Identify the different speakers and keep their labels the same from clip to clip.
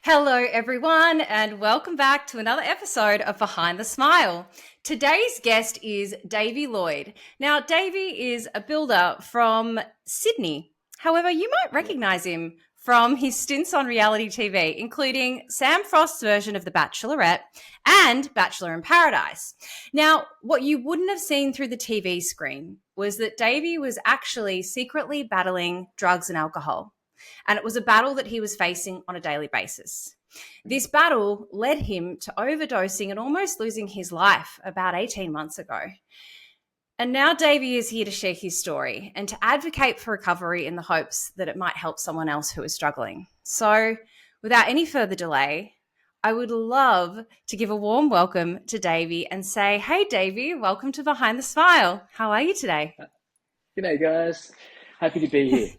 Speaker 1: Hello, everyone, and welcome back to another episode of Behind the Smile. Today's guest is Davey Lloyd. Now, Davey is a builder from Sydney. However, you might recognize him from his stints on reality TV, including Sam Frost's version of The Bachelorette and Bachelor in Paradise. Now, what you wouldn't have seen through the TV screen was that Davey was actually secretly battling drugs and alcohol. And it was a battle that he was facing on a daily basis. This battle led him to overdosing and almost losing his life about 18 months ago. And now Davey is here to share his story and to advocate for recovery in the hopes that it might help someone else who is struggling. So without any further delay, I would love to give a warm welcome to Davey and say, hey, Davey, welcome to Behind the Smile. How are you today?
Speaker 2: G'day, guys. Happy to be here.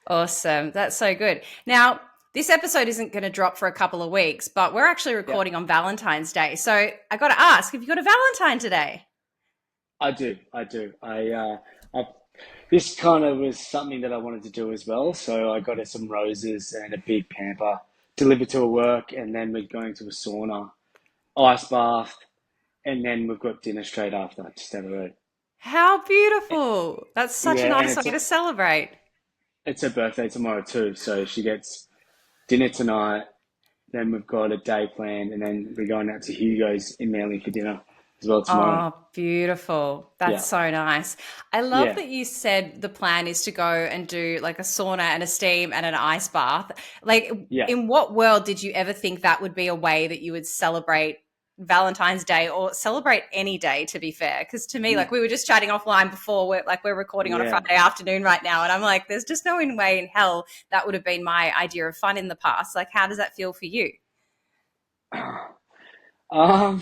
Speaker 1: Awesome. That's so good. Now, this episode isn't going to drop for a couple of weeks, but we're actually recording on Valentine's Day. So I got to ask, have you got a Valentine today?
Speaker 2: I do. This kind of was something that I wanted to do as well. So I got her some roses and a big pamper delivered to her work, and then we're going to a sauna, ice bath, and then we've got dinner straight after, just down the road.
Speaker 1: How beautiful. That's such a nice way to celebrate.
Speaker 2: It's her birthday tomorrow too, so she gets dinner tonight. Then we've got a day planned, and then we're going out to Hugo's in Manly for dinner as well tomorrow.
Speaker 1: Oh, beautiful. That's so nice. I love that you said the plan is to go and do like a sauna and a steam and an ice bath. Like, in what world did you ever think that would be a way that you would celebrate Valentine's Day or celebrate any day, to be fair? Because to me, like, we were just chatting offline before, we're recording on a Friday afternoon right now, and I'm like, there's just no way in hell that would have been my idea of fun in the past. Like, how does that feel for you?
Speaker 2: I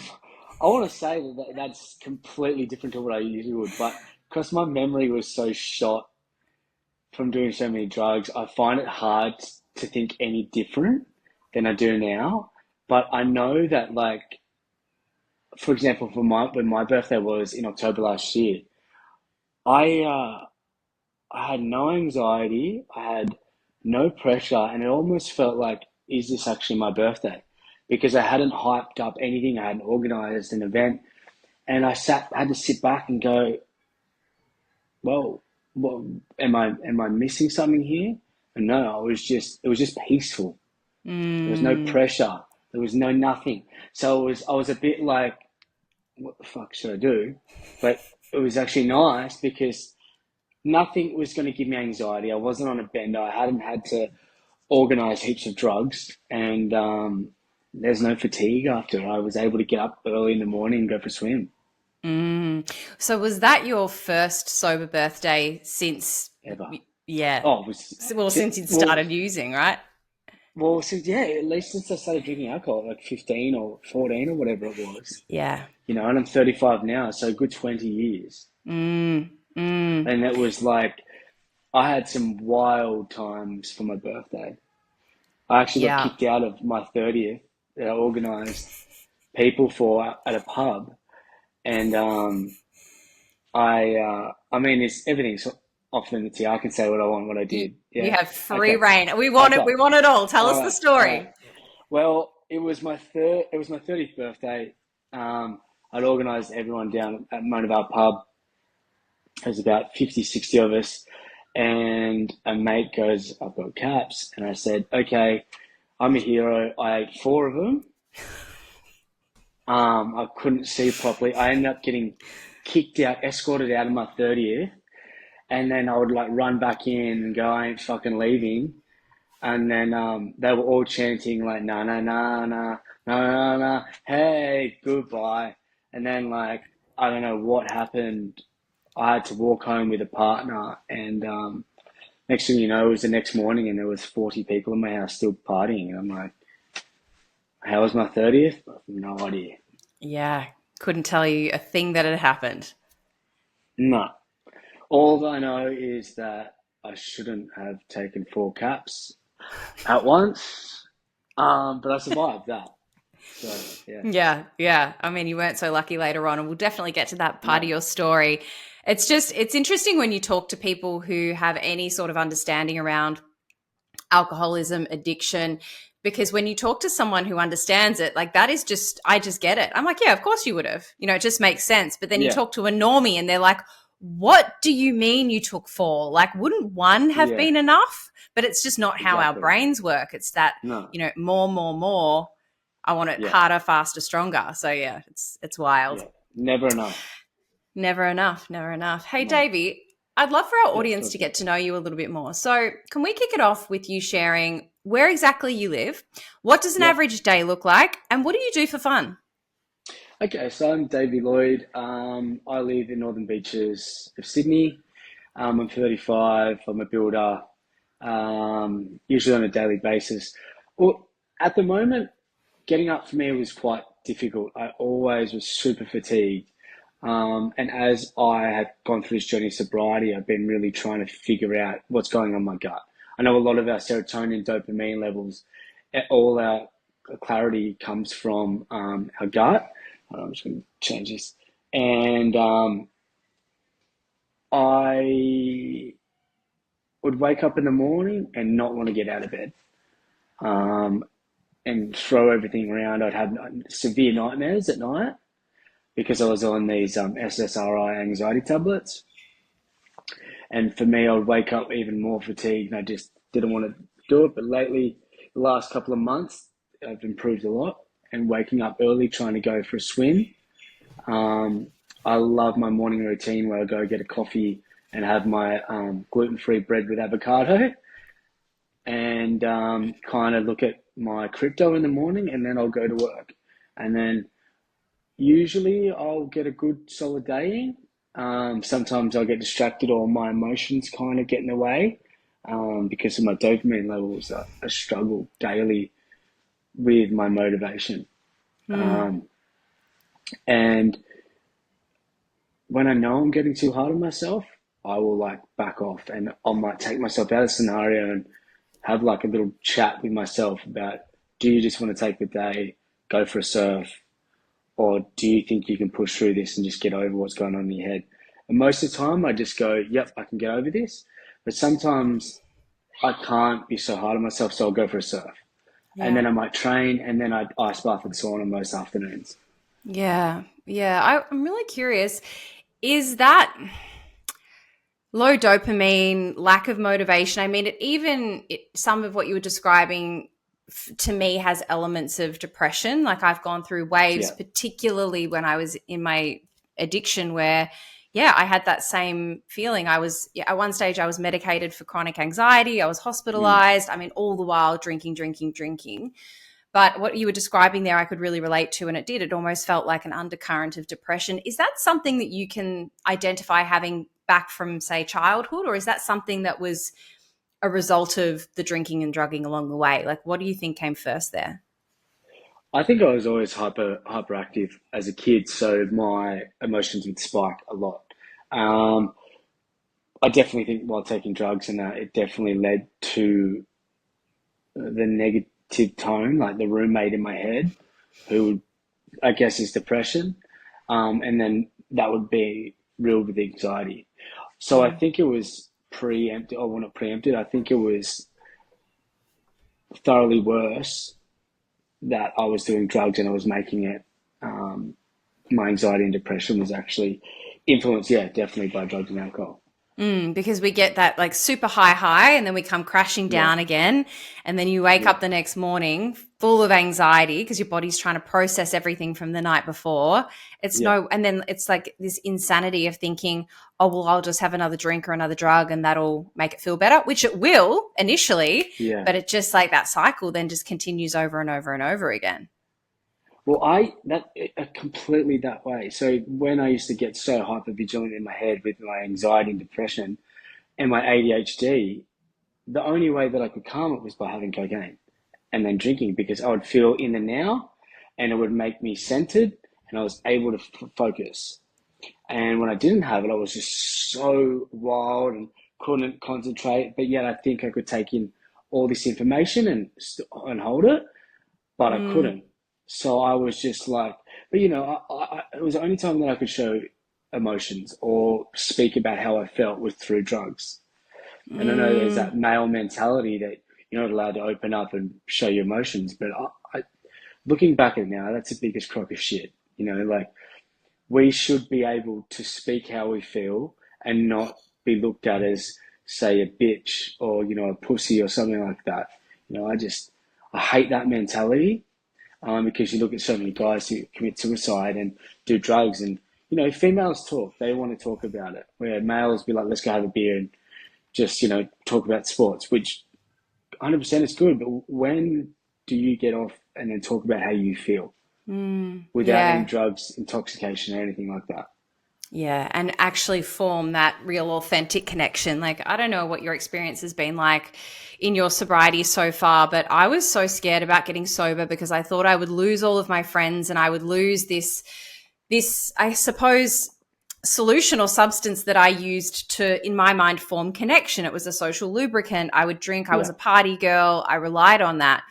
Speaker 2: want to say that that's completely different to what I usually would, but because my memory was so shot from doing so many drugs, I find it hard to think any different than I do now. But I know that, like, for example, when my birthday was in October last year, I I had no anxiety, I had no pressure, and it almost felt like, is this actually my birthday? Because I hadn't hyped up anything, I hadn't organized an event, and had to sit back and go, well, am I missing something here? And no, it was just peaceful. There was no pressure. There was no nothing. So I was a bit like, what the fuck should I do? But it was actually nice because nothing was going to give me anxiety. I wasn't on a bender. I hadn't had to organize heaps of drugs, and there's no fatigue after. I was able to get up early in the morning and go for a swim.
Speaker 1: So was that your first sober birthday since?
Speaker 2: Ever.
Speaker 1: Yeah.
Speaker 2: Oh,
Speaker 1: Since you'd started using, right?
Speaker 2: Well, so yeah, at least since I started drinking alcohol, like 15 or 14 or whatever it was.
Speaker 1: Yeah.
Speaker 2: And I'm 35 now, so a good 20 years. And it was like, I had some wild times for my birthday. I actually got kicked out of my 30th that I organised people for at a pub. And I mean, everything's off limits here. I can say what I want, what I did.
Speaker 1: You have free reign. We want it. We want it all. Tell us the story.
Speaker 2: Well, it was my 30th birthday. I'd organised everyone down at Monaval pub. There's about 50, 60 of us. And a mate goes, I've got caps. And I said, okay, I'm a hero. I ate 4 of them. I couldn't see properly. I ended up getting kicked out, escorted out of my 30th. And then I would like run back in and go, I ain't fucking leaving. And then they were all chanting like, nah, nah, nah, nah, nah, nah, nah, hey, goodbye. And then like, I don't know what happened. I had to walk home with a partner, and next thing you know, it was the next morning and there was 40 people in my house still partying. And I'm like, how was my 30th? I have no idea.
Speaker 1: Yeah, couldn't tell you a thing that had happened.
Speaker 2: No. All I know is that I shouldn't have taken 4 caps at once, but I survived that. So,
Speaker 1: Yeah. I mean, you weren't so lucky later on, and we'll definitely get to that part of your story. It's interesting when you talk to people who have any sort of understanding around alcoholism, addiction. because when you talk to someone who understands it, like that is just, I just get it. I'm like, yeah, of course you would have. You know, it just makes sense. But then you
Speaker 2: Yeah,
Speaker 1: talk to a normie and they're like, what do you mean you took four? Like, wouldn't one have
Speaker 2: yeah,
Speaker 1: been enough? But it's just not how our
Speaker 2: exactly.
Speaker 1: brains work. It's that,
Speaker 2: No,
Speaker 1: you know, more, more, more. I want it
Speaker 2: yeah,
Speaker 1: harder, faster, stronger. So yeah, it's wild.
Speaker 2: yeah. Never enough.
Speaker 1: Never enough, never enough. Hey,
Speaker 2: No.
Speaker 1: Davey, I'd love for our
Speaker 2: Yeah,
Speaker 1: audience
Speaker 2: go
Speaker 1: to
Speaker 2: for
Speaker 1: get
Speaker 2: it.
Speaker 1: to know you a little bit more. So, can we kick it off with you sharing where exactly you live? What does an
Speaker 2: Yep.
Speaker 1: average day look like? And what do you do for fun?
Speaker 2: Okay, so I'm Davey Lloyd. I live in Northern Beaches of Sydney. I'm 35. I'm a builder, usually on a daily basis. Well, at the moment, getting up for me was quite difficult. I always was super fatigued. And as I have gone through this journey of sobriety, I've been really trying to figure out what's going on in my gut. I know a lot of our serotonin, dopamine levels, all our clarity comes from our gut. I'm just going to change this. And I would wake up in the morning and not want to get out of bed, um, and throw everything around. I'd have severe nightmares at night because I was on these SSRI anxiety tablets. And for me, I would wake up even more fatigued and I just didn't want to do it. But lately, the last couple of months, I've improved a lot and waking up early, trying to go for a swim. Um, I love my morning routine where I go get a coffee and have my gluten-free bread with avocado and kind of look at my crypto in the morning and then I'll go to work. And then usually I'll get a good solid day in. Sometimes I'll get distracted or my emotions kind of get in the way because of my dopamine levels. I struggle daily with my motivation.
Speaker 1: Hmm.
Speaker 2: Um, and when I know I'm getting too hard on myself, I will like back off and I might take myself out of the scenario and have like a little chat with myself about, do you just want to take the day, go for a surf, or do you think you can push through this and just get over what's going on in your head? And most of the time, I just go, yep, I can get over this. But sometimes I can't be so hard on myself, so I'll go for a surf. And
Speaker 1: Yeah.
Speaker 2: then I might train, and then I'd ice bath with sauna most afternoons.
Speaker 1: Yeah. Yeah. I'm really curious. Is that low dopamine, lack of motivation? I mean, some of what you were describing to me has elements of depression. Like I've gone through waves,
Speaker 2: Yeah,
Speaker 1: particularly when I was in my addiction, where yeah, I had that same feeling. I was at one stage I was medicated for chronic anxiety. I was
Speaker 2: mm,
Speaker 1: hospitalized. I mean, all the while drinking, drinking, drinking. But what you were describing there, I could really relate to, and it did. It almost felt like an undercurrent of depression. Is that something that you can identify having back from, say, childhood, or is that something that was a result of the drinking and drugging along the way? Like, what do you think came first there?
Speaker 2: I think I was always hyperactive as a kid, so my emotions would spike a lot. Um, I definitely think while taking drugs and that, it definitely led to the negative tone, like the roommate in my head, who would, I guess is depression, and then that would be real with anxiety. So I
Speaker 1: Mm.
Speaker 2: think it was preempted, or well, not preempted. I think it was thoroughly worse that I was doing drugs and I was making it. Um, my anxiety and depression was actually influenced, yeah, definitely by drugs and alcohol.
Speaker 1: Because we get that like super high, and then we come crashing
Speaker 2: Yeah,
Speaker 1: down again. And then you wake
Speaker 2: yeah,
Speaker 1: up the next morning full of anxiety because your body's trying to process everything from the night before.
Speaker 2: yeah,
Speaker 1: And then it's like this insanity of thinking, oh, well, I'll just have another drink or another drug and that'll make it feel better, which it will initially.
Speaker 2: yeah.
Speaker 1: But it just like that cycle then just continues over and over and over again.
Speaker 2: Well, completely that way. So when I used to get so hyper vigilant in my head with my anxiety and depression and my ADHD, the only way that I could calm it was by having cocaine and then drinking because I would feel in the now and it would make me centered and I was able to focus. And when I didn't have it, I was just so wild and couldn't concentrate. But yet I think I could take in all this information and hold it, but I
Speaker 1: Mm,
Speaker 2: couldn't. So I was just like, but it was the only time that I could show emotions or speak about how I felt was through drugs. And I know there's
Speaker 1: mm,
Speaker 2: that male mentality that you're not allowed to open up and show your emotions. But looking back at it now, that's the biggest crock of shit. Like, we should be able to speak how we feel and not be looked at as, say, a bitch or, a pussy or something like that. I hate that mentality, because you look at so many guys who commit suicide and do drugs, and, females talk, they want to talk about it, where males be like, let's go have a beer and just, talk about sports, which 100% is good. But when do you get off and then talk about how you feel without any
Speaker 1: Yeah.
Speaker 2: drugs, intoxication, or anything like that?
Speaker 1: Yeah, and actually form that real authentic connection. Like, I don't know what your experience has been like in your sobriety so far, but I was so scared about getting sober because I thought I would lose all of my friends and I would lose this, I suppose, solution or substance that I used to, in my mind, form connection. It was a social lubricant. I would drink. I was
Speaker 2: Yeah.
Speaker 1: a party girl. I relied on that.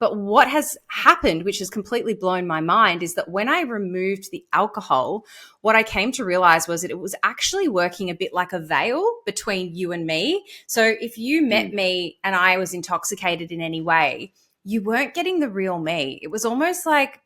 Speaker 1: But what has happened, which has completely blown my mind, is that when I removed the alcohol, what I came to realize was that it was actually working a bit like a veil between you and me. So if you met
Speaker 2: Mm.
Speaker 1: me and I was intoxicated in any way, you weren't getting the real me. It was almost like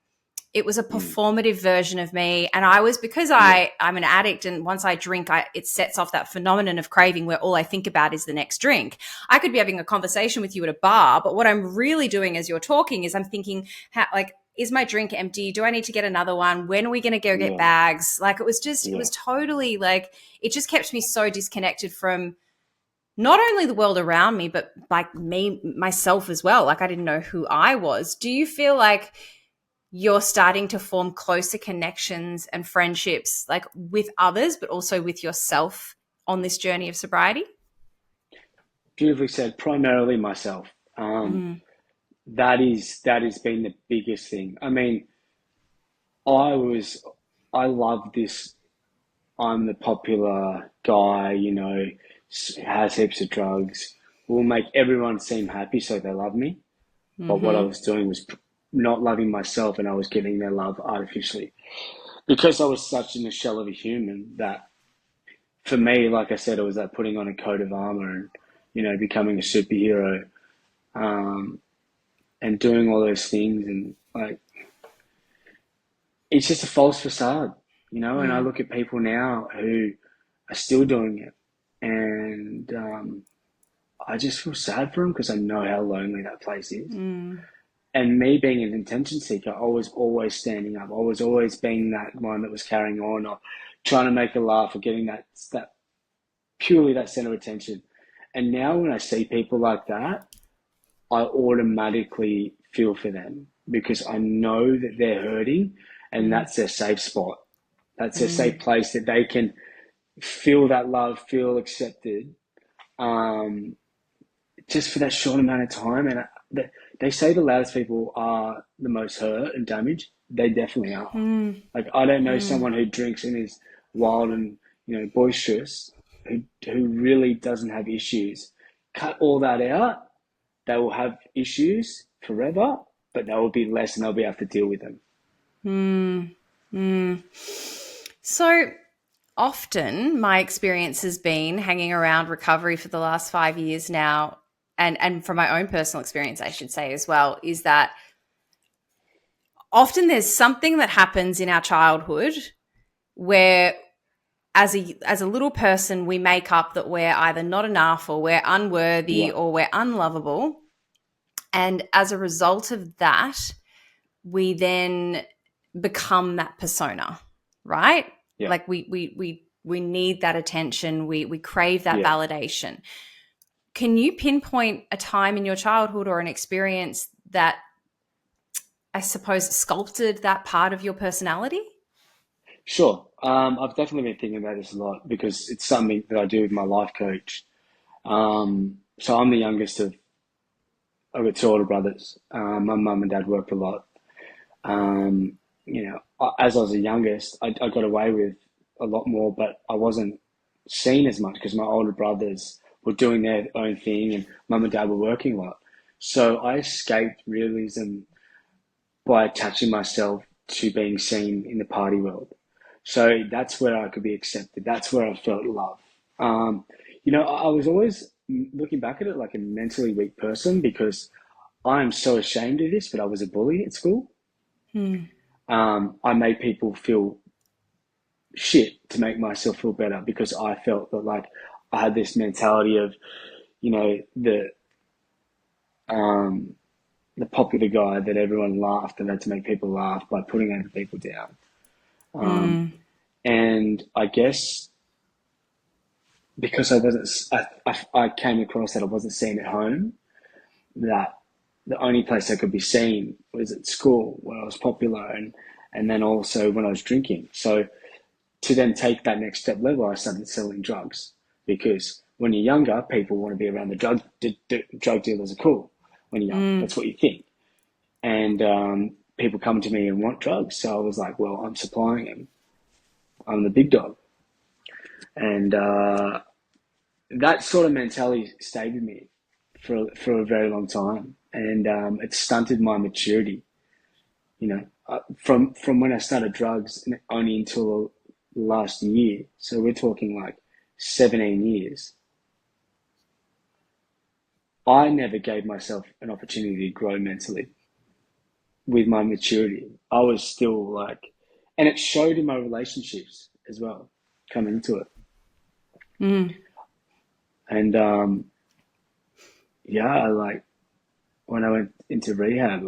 Speaker 1: it was a
Speaker 2: Mm.
Speaker 1: performative version of me. And I was, because
Speaker 2: Yeah.
Speaker 1: I'm an addict, and once I drink, it sets off that phenomenon of craving where all I think about is the next drink. I could be having a conversation with you at a bar, but what I'm really doing as you're talking is I'm thinking, like, is my drink empty? Do I need to get another one? When are we going to go get
Speaker 2: Yeah.
Speaker 1: bags? Like, it
Speaker 2: Yeah.
Speaker 1: was totally like, it just kept me so disconnected from not only the world around me, but like me, myself as well. Like, I didn't know who I was. Do you feel like you're starting to form closer connections and friendships, like with others, but also with yourself on this journey of sobriety?
Speaker 2: Beautifully said. Primarily myself.
Speaker 1: Mm,
Speaker 2: That has been the biggest thing. I mean, I love this. I'm the popular guy, has heaps of drugs. Will make everyone seem happy, so they love me. But what I
Speaker 1: mm-hmm,
Speaker 2: was doing was not loving myself, and I was getting their love artificially because I was such in the shell of a human that, for me, like I said, it was like putting on a coat of armor and, becoming a superhero, um, and doing all those things. And, like, it's just a false facade, and I
Speaker 1: mm,
Speaker 2: look at people now who are still doing it. And I just feel sad for them because I know how lonely that place is.
Speaker 1: mm,
Speaker 2: And me being an attention seeker, I was always standing up. I was always being that one that was carrying on or trying to make a laugh or getting that purely that center of attention. And now when I see people like that, I automatically feel for them because I know that they're hurting, and
Speaker 1: mm,
Speaker 2: that's their safe spot. That's their safe
Speaker 1: mm,
Speaker 2: place that they can feel that love, feel accepted, um, just for that short amount of time. And they say the loudest people are the most hurt and damaged. They definitely are.
Speaker 1: mm,
Speaker 2: Like, I don't know
Speaker 1: mm,
Speaker 2: someone who drinks and is wild and, boisterous, who really doesn't have issues. Cut all that out, they will have issues forever, but they will be less and they'll be able to deal with them.
Speaker 1: mm, mm. So often my experience has been hanging around recovery for the last 5 years now, and from my own personal experience, I should say as well, is that often there's something that happens in our childhood where as a little person we make up that we're either not enough or we're unworthy
Speaker 2: Yeah,
Speaker 1: or we're unlovable, and as a result of that we then become that persona, right?
Speaker 2: yeah,
Speaker 1: Like we need that attention, we crave that
Speaker 2: yeah.
Speaker 1: validation. Can you pinpoint a time in your childhood or an experience that, I suppose, sculpted that part of your personality?
Speaker 2: Sure. I've definitely been thinking about this a lot because it's something that I do with my life coach. So I'm the youngest of, I've got two older brothers. My mum and dad worked a lot. Um, as I was the youngest, I got away with a lot more, but I wasn't seen as much because my older brothers were doing their own thing and mum and dad were working a lot. So I escaped realism by attaching myself to being seen in the party world. So that's where I could be accepted. That's where I felt love. I was always looking back at it, like a mentally weak person because I am so ashamed of this, but I was a bully at school.
Speaker 1: Mm.
Speaker 2: I made people feel shit to make myself feel better because I felt that like I had this mentality of, you know, um, the popular guy that everyone laughed and had to make people laugh by putting other people down. Um,
Speaker 1: Mm.
Speaker 2: and I guess because I came across that I wasn't seen at home, that the only place I could be seen was at school where I was popular and then also when I was drinking. So to then take that next step level, I started selling drugs because when you're younger, people want to be around drug dealers are cool when you're young.
Speaker 1: Mm.
Speaker 2: That's what you think. And people come to me and want drugs. So I was like, well, I'm supplying them. I'm the big dog. And that sort of mentality stayed with me for a very long time. And it stunted my maturity, you know, from when I started drugs and only until last year. So we're talking like 17 years. I never gave myself an opportunity to grow mentally with my maturity. I was still like, and it showed in my relationships as well, coming into it.
Speaker 1: Mm.
Speaker 2: And yeah, like when I went into rehab,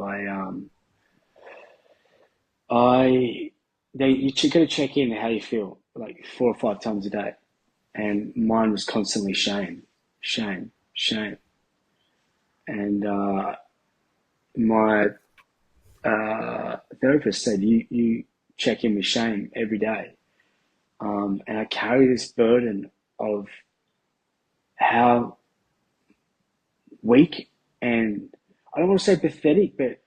Speaker 2: I you got to check in how you feel like 4 or 5 times a day, and mine was constantly shame, shame, shame, and my therapist said you check in with shame every day, and I carry this burden of how weak and I don't want to say pathetic, but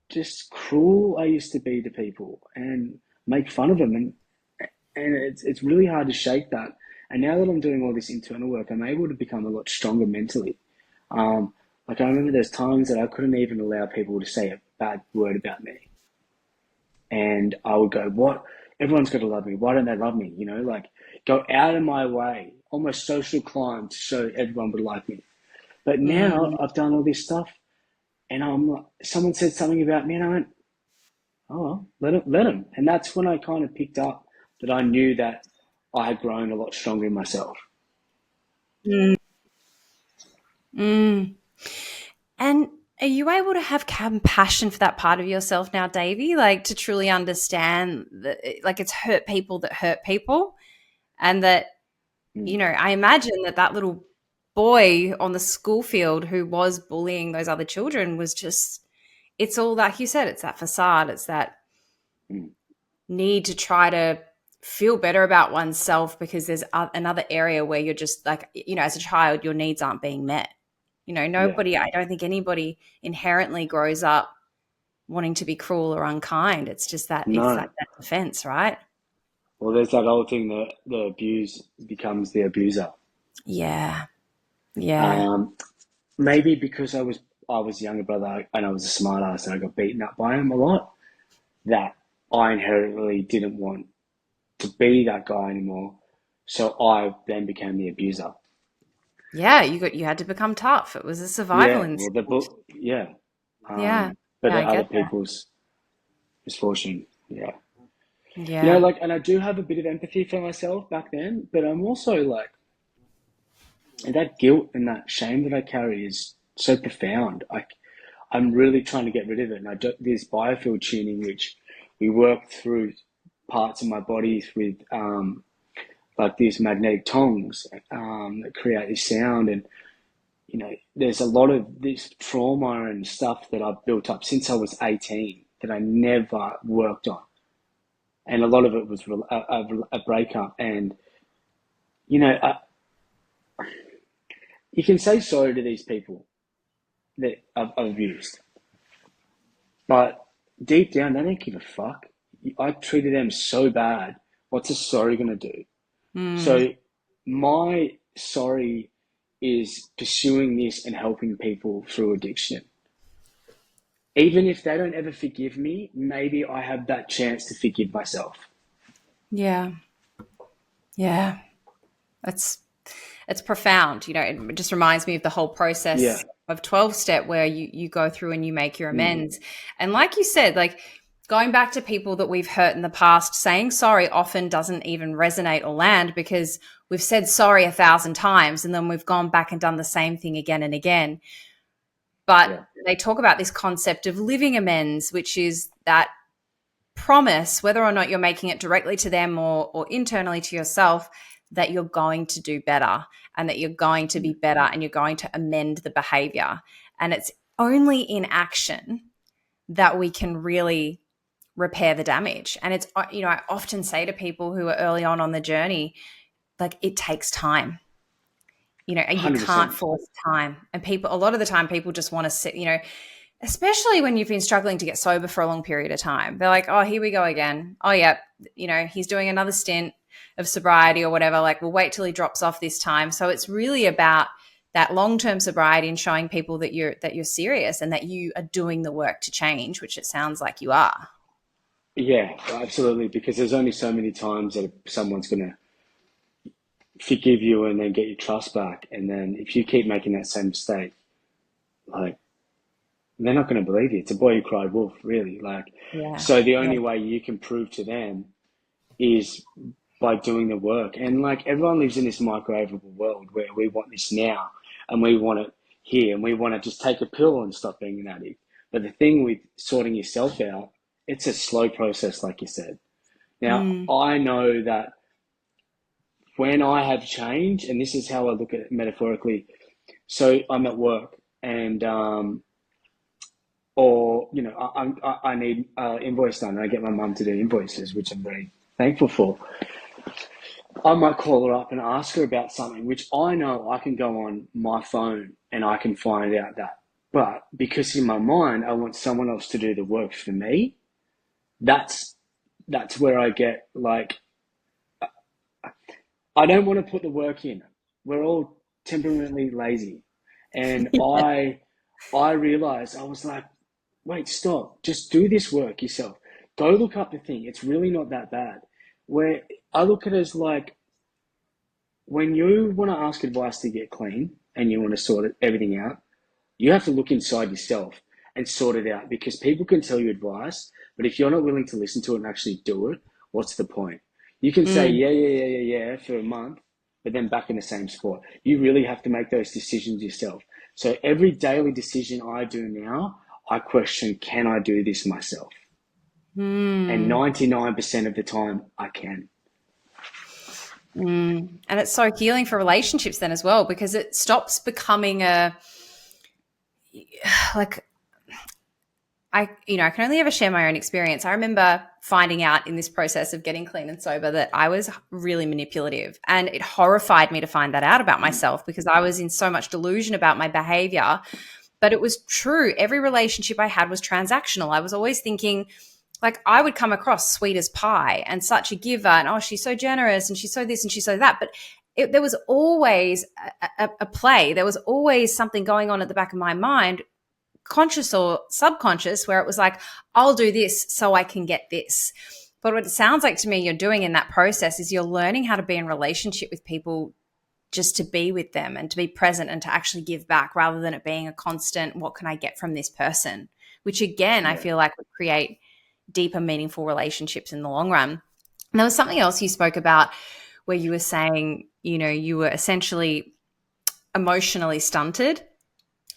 Speaker 2: just cruel I used to be to people and make fun of them, and it's really hard to shake that. And now that I'm doing all this internal work, I'm able to become a lot stronger mentally. Like I remember there's times that I couldn't even allow people to say a bad word about me, and I would go, "What? Everyone's got to love me. Why don't they love me?" You know, like go out of my way, almost social climb to show everyone would like me. But now
Speaker 1: Mm.
Speaker 2: I've done all this stuff, and I'm like, someone said something about me, and I went, "Oh, well, let them." And that's when I kind of picked up that I knew that I had grown a lot stronger in myself.
Speaker 1: Mm. Mm. And are you able to have compassion for that part of yourself now, Davey? Like to truly understand that, like it's hurt people that hurt people, and that
Speaker 2: Mm.
Speaker 1: I imagine that that little boy on the school field who was bullying those other children was just, it's all like you said, it's that facade, it's that
Speaker 2: Mm.
Speaker 1: need to try to feel better about oneself because there's another area where you're just like, as a child, your needs aren't being met.
Speaker 2: Yeah.
Speaker 1: Nobody, I don't think anybody inherently grows up wanting to be cruel or unkind. It's just that it's like
Speaker 2: No.
Speaker 1: that defense, right?
Speaker 2: Well, there's that old thing that the abuse becomes the abuser.
Speaker 1: Yeah. Yeah.
Speaker 2: Um, Maybe because I was a younger brother and I was a smart ass and I got beaten up by him a lot, that I inherently didn't want to be that guy anymore. So I then became the abuser.
Speaker 1: Yeah. You had to become tough. It was a survival
Speaker 2: Yeah, well,
Speaker 1: instinct.
Speaker 2: yeah,
Speaker 1: Yeah.
Speaker 2: but
Speaker 1: Yeah. I
Speaker 2: other
Speaker 1: get that.
Speaker 2: people's misfortune. Yeah,
Speaker 1: Yeah.
Speaker 2: like, and I do have a bit of empathy for myself back then, but I'm also like, and that guilt and that shame that I carry is so profound. I'm really trying to get rid of it, and I do this biofield tuning, which we work through parts of my body with like these magnetic tongs that create this sound, and there's a lot of this trauma and stuff that I've built up since I was 18 that I never worked on. And a lot of it was a breakup. And, you know, I, you can say sorry to these people that I've abused, but deep down, they don't give a fuck. I treated them so bad. What's a sorry going to do?
Speaker 1: Mm.
Speaker 2: So my sorry is pursuing this and helping people through addiction. Even if they don't ever forgive me, maybe I have that chance to forgive myself.
Speaker 1: Yeah. Yeah. That's it's profound. You know, it just reminds me of the whole
Speaker 2: Yeah.
Speaker 1: process of 12 step where you go through and you make your
Speaker 2: Mm.
Speaker 1: amends. And like you said, like going back to people that we've hurt in the past, saying sorry often doesn't even resonate or land because we've said sorry 1,000 times and then we've gone back and done the same thing again and again. But
Speaker 2: Yeah.
Speaker 1: they talk about this concept of living amends, which is that promise, whether or not you're making it directly to them or internally to yourself, that you're going to do better and that you're going to be better and you're going to amend the behavior. And it's only in action that we can really repair the damage. And it's, you know, I often say to people who are early on the journey, like it takes time. You know, you can't
Speaker 2: 100%.
Speaker 1: force time. And people, a lot of the time, people just want to sit, you know, especially when you've been struggling to get sober for a long period of time. They're like, oh, here we go again. Oh, yeah, you know, he's doing another stint of sobriety or whatever. Like, we'll wait till he drops off this time. So it's really about that long-term sobriety and showing people that you're serious and that you are doing the work to change, which it sounds like you are.
Speaker 2: Yeah, absolutely. Because there's only so many times that someone's going to forgive you and then get your trust back. And then if you keep making that same mistake, like, they're not going to believe you. It's a boy who cried wolf, really. Like,
Speaker 1: Yeah.
Speaker 2: so the
Speaker 1: Yeah.
Speaker 2: only way you can prove to them is by doing the work. And like everyone lives in this microwavable world where we want this now and we want it here and we want to just take a pill and stop being an addict. But the thing with sorting yourself out, it's a slow process, like you said. Now,
Speaker 1: Mm.
Speaker 2: I know that when I have changed, and this is how I look at it metaphorically. So I'm at work and, or, you know, I need invoice done and I get my mum to do invoices, which I'm very thankful for. I might call her up and ask her about something, which I know I can go on my phone and I can find out that. But because in my mind, I want someone else to do the work for me, that's where I get like, I don't want to put the work in. We're all temperamentally lazy. And I realized I was like, wait, stop. Just do this work yourself. Go look up the thing. It's really not that bad. Where I look at it as like when you want to ask advice to get clean and you want to everything out, you have to look inside yourself and sort it out because people can tell you advice, but if you're not willing to listen to it and actually do it, what's the point? You can say,
Speaker 1: Mm.
Speaker 2: yeah, for a month, but then back in the same spot. You really have to make those decisions yourself. So every daily decision I do now, I question, can I do this myself? And
Speaker 1: Mm.
Speaker 2: 99% of the time, I can.
Speaker 1: Mm. And it's so healing for relationships then as well because it stops becoming a like I can only ever share my own experience. I remember finding out in this process of getting clean and sober that I was really manipulative, and it horrified me to find that out about myself because I was in so much delusion about my behavior. But it was true. Every relationship I had was transactional. I was always thinking, like, I would come across sweet as pie and such a giver, and oh, she's so generous and she's so this and she's so that. But there was always a play. There was always something going on at the back of my mind, conscious or subconscious, where it was like, I'll do this so I can get this. But what it sounds like to me you're doing in that process is you're learning how to be in relationship with people just to be with them and to be present and to actually give back rather than it being a constant, what can I get from this person? Which again, I
Speaker 2: Yeah.
Speaker 1: feel like would create deeper, meaningful relationships in the long run. And there was something else you spoke about where you were saying, you know, you were essentially emotionally stunted.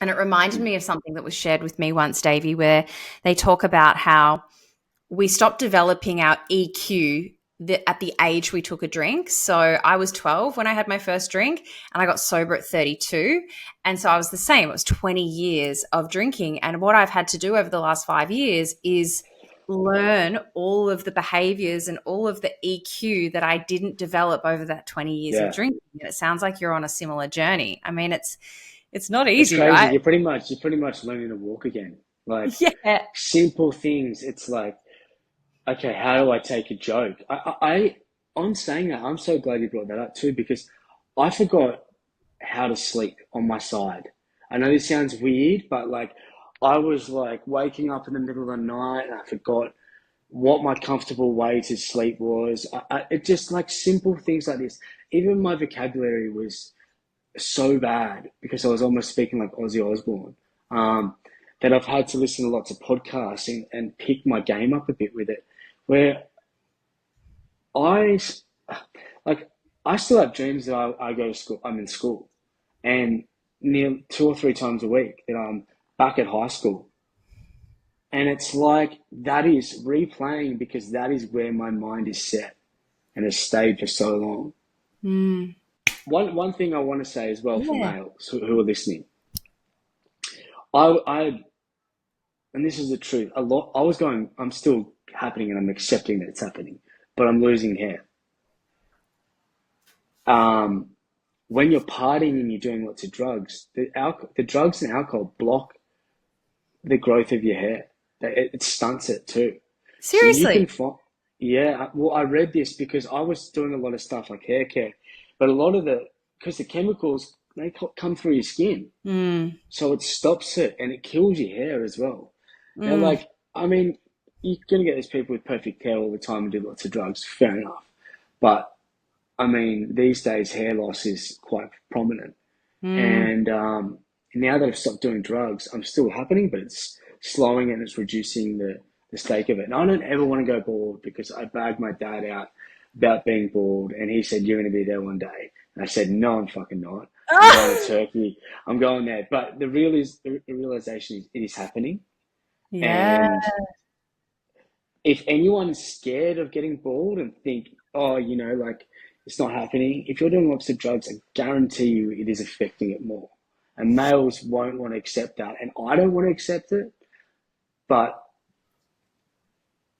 Speaker 1: And it reminded me of something that was shared with me once, Davey, where they talk about how we stopped developing our EQ at the age we took a drink. So I was 12 when I had my first drink and I got sober at 32. And so I was the same. It was 20 years of drinking. And what I've had to do over the last 5 years is learn all of the behaviors and all of the EQ that I didn't develop over that 20 years of
Speaker 2: Yeah.
Speaker 1: drinking. And it sounds like you're on a similar journey. I mean, it's not
Speaker 2: It's
Speaker 1: easy,
Speaker 2: crazy.
Speaker 1: right?
Speaker 2: You're pretty much learning to walk again. Like
Speaker 1: Yeah.
Speaker 2: simple things. It's like, okay, how do I take a joke? On saying that, I'm so glad you brought that up too, because I forgot how to sleep on my side. I know this sounds weird, but like I was like waking up in the middle of the night and I forgot what my comfortable way to sleep was. It just like simple things like this. Even my vocabulary was so bad because I was almost speaking like Ozzy Osbourne, that I've had to listen to lots of podcasts and pick my game up a bit with it. Where I like, I still have dreams that I go to school, I'm in school, and near 2 or 3 times a week that I'm back at high school. And it's like that is replaying because that is where my mind is set and has stayed for so long.
Speaker 1: Mm.
Speaker 2: One thing I want to say as well for
Speaker 1: Yeah.
Speaker 2: males who are listening, I and this is the truth. A lot. I was going. I'm still happening, and I'm accepting that it's happening, but I'm losing hair. Um, when you're partying and you're doing lots of drugs, the drugs and alcohol block the growth of your hair. It stunts it too. So you can
Speaker 1: Seriously.
Speaker 2: find. Yeah. Well, I read this because I was doing a lot of stuff like hair care, but a lot of because the chemicals they come through your skin.
Speaker 1: Mm.
Speaker 2: So it stops it and it kills your hair as well. Now,
Speaker 1: Mm.
Speaker 2: like, I mean, you're going to get these people with perfect hair all the time and do lots of drugs, fair enough. But, I mean, these days hair loss is quite prominent.
Speaker 1: Mm.
Speaker 2: And now that I've stopped doing drugs, I'm still happening, but it's slowing and it's reducing the stake of it. And I don't ever want to go bald because I bagged my dad out about being bald and he said, you're going to be there one day. And I said, no, I'm fucking not. I'm going to Turkey. I'm going there. But the realization is it is happening.
Speaker 1: Yeah.
Speaker 2: And if anyone's scared of getting bald and think, oh, like it's not happening, if you're doing lots of drugs, I guarantee you it is affecting it more. And males won't want to accept that. And I don't want to accept it, but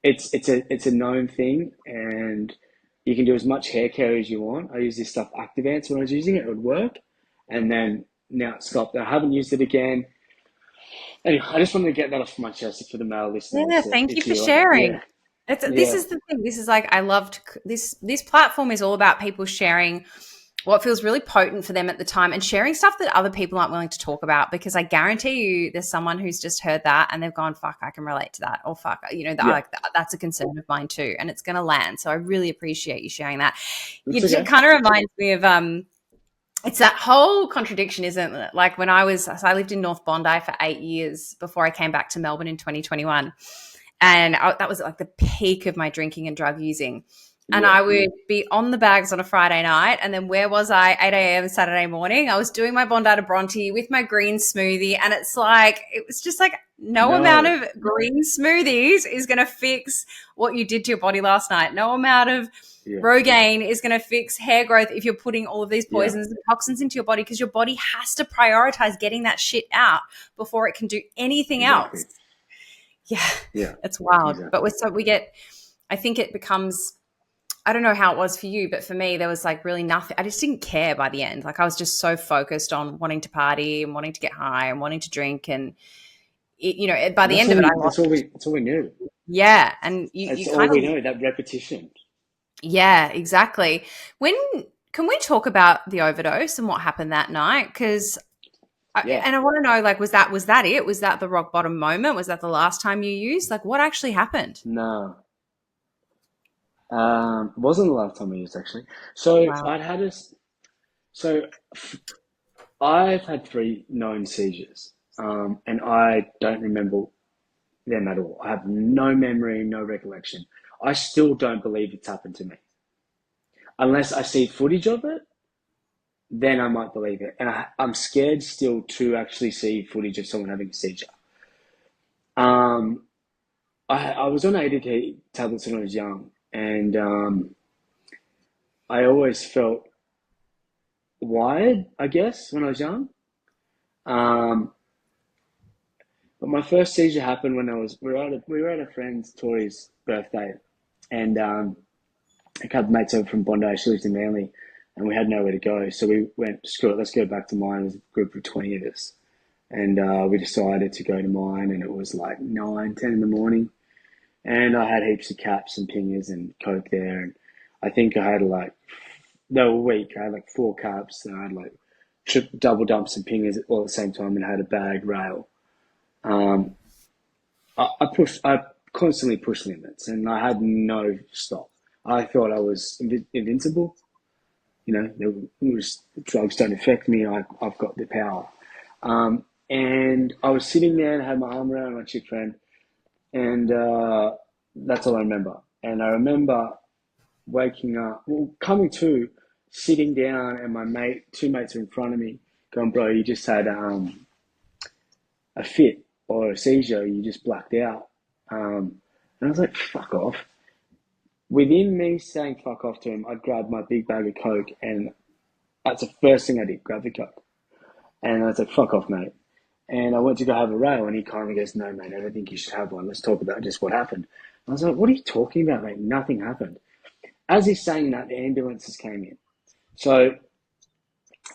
Speaker 2: it's a known thing and you can do as much hair care as you want. I use this stuff Activance when I was using it, it would work. And then now it's stopped. I haven't used it again. Anyway, I just wanted to get that off my chest for the male
Speaker 1: Yeah,
Speaker 2: listeners that
Speaker 1: thank you
Speaker 2: if
Speaker 1: for
Speaker 2: you
Speaker 1: sharing.
Speaker 2: yeah,
Speaker 1: This
Speaker 2: yeah,
Speaker 1: is the thing. This is like I loved this platform is all about people sharing what feels really potent for them at the time and sharing stuff that other people aren't willing to talk about because I guarantee you there's someone who's just heard that and they've gone, fuck, I can relate to that. Or fuck,
Speaker 2: yeah,
Speaker 1: that's a concern of mine too. And it's going to land. So I really appreciate you sharing that.
Speaker 2: it's
Speaker 1: It
Speaker 2: okay.
Speaker 1: kind of reminds me of, it's that whole contradiction, isn't it? Like when so I lived in North Bondi for 8 years before I came back to Melbourne in 2021. And that was like the peak of my drinking and drug using. And
Speaker 2: Yeah,
Speaker 1: I would be on the bags on a Friday night. And then where was I? 8 a.m. Saturday morning. I was doing my Bondi to Bronte with my green smoothie. And it's like, it was just like no amount
Speaker 2: no,
Speaker 1: of green smoothies is going to fix what you did to your body last night. No amount of
Speaker 2: yeah,
Speaker 1: Rogaine is going to fix hair growth if you're putting all of these
Speaker 2: yeah,
Speaker 1: poisons and toxins into your body because your body has to prioritize getting that shit out before it can do anything else.
Speaker 2: exactly.
Speaker 1: Yeah,
Speaker 2: Yeah,
Speaker 1: it's wild. But
Speaker 2: exactly.
Speaker 1: I think it becomes, I don't know how it was for you, but for me, there was like really nothing. I just didn't care by the end. Like I was just so focused on wanting to party and wanting to get high and wanting to drink. And, by
Speaker 2: And
Speaker 1: the end of it, I lost.
Speaker 2: that's all we knew.
Speaker 1: Yeah. And you
Speaker 2: That's all
Speaker 1: kind
Speaker 2: we
Speaker 1: of,
Speaker 2: know, that repetition.
Speaker 1: yeah, exactly. When can we talk about the overdose and what happened that night? Because
Speaker 2: Yeah.
Speaker 1: and I want to know, like, was that it? Was that the rock bottom moment? Was that the last time you used? Like, what actually happened?
Speaker 2: No. It wasn't the last time I used actually. So
Speaker 1: Wow.
Speaker 2: I'd had a so I've had 3 known seizures. And I don't remember them at all. I have no memory, no recollection. I still don't believe it's happened to me. Unless I see footage of it, then I might believe it. And I'm scared still to actually see footage of someone having a seizure. Um, I was on ADT tablets when I was young, and I always felt wired, I guess, when I was young. Um, but my first seizure happened when we were at a friend's Tori's birthday, and a couple of mates over from Bondi. She lives in Manly, and we had nowhere to go, so we went, screw it, let's go back to mine. It was a group of 20 of us, and we decided to go to mine, and it was like 9, 10 in the morning, and I had heaps of caps and pingers and coke there, and I think I had like they were weak. I had like 4 caps, and I had like double dumps and pingers all at the same time, and I had a bag rail. Um, I constantly pushed limits, and I had no stop. I thought I was invincible, drugs don't affect me. I've got the power. And I was sitting there and had my arm around my chick friend, and that's all I remember. And I remember waking up, coming to, sitting down, and two mates are in front of me, going, "Bro, you just had a fit or a seizure. You just blacked out." And I was like, "Fuck off." Within me saying "fuck off" to him, I grabbed my big bag of coke, and that's the first thing I did, grab the coke. And I was like, "Fuck off, mate." And I went to go have a rail, and he kind of goes, "No, mate, I don't think you should have one. Let's talk about just what happened." And I was like, "What are you talking about, mate? Nothing happened." As he's saying that, the ambulances came in. So,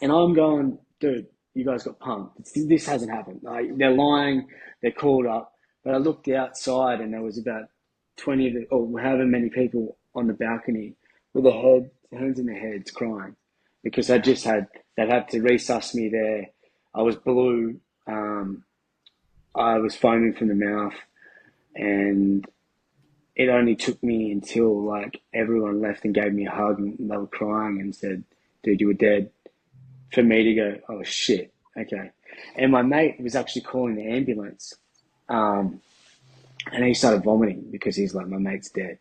Speaker 2: and I'm going, "Dude, you guys got punked. This hasn't happened. Like, they're lying. They're called up." But I looked outside, and there was about 20 or however many people on the balcony with their hands in their heads, crying because they'd had to resus me there. I was blue. I was foaming from the mouth, and it only took me until like everyone left and gave me a hug, and they were crying and said, "Dude, you were dead," for me to go, "Oh shit, okay." And my mate was actually calling the ambulance, and he started vomiting because he's like, "My mate's dead."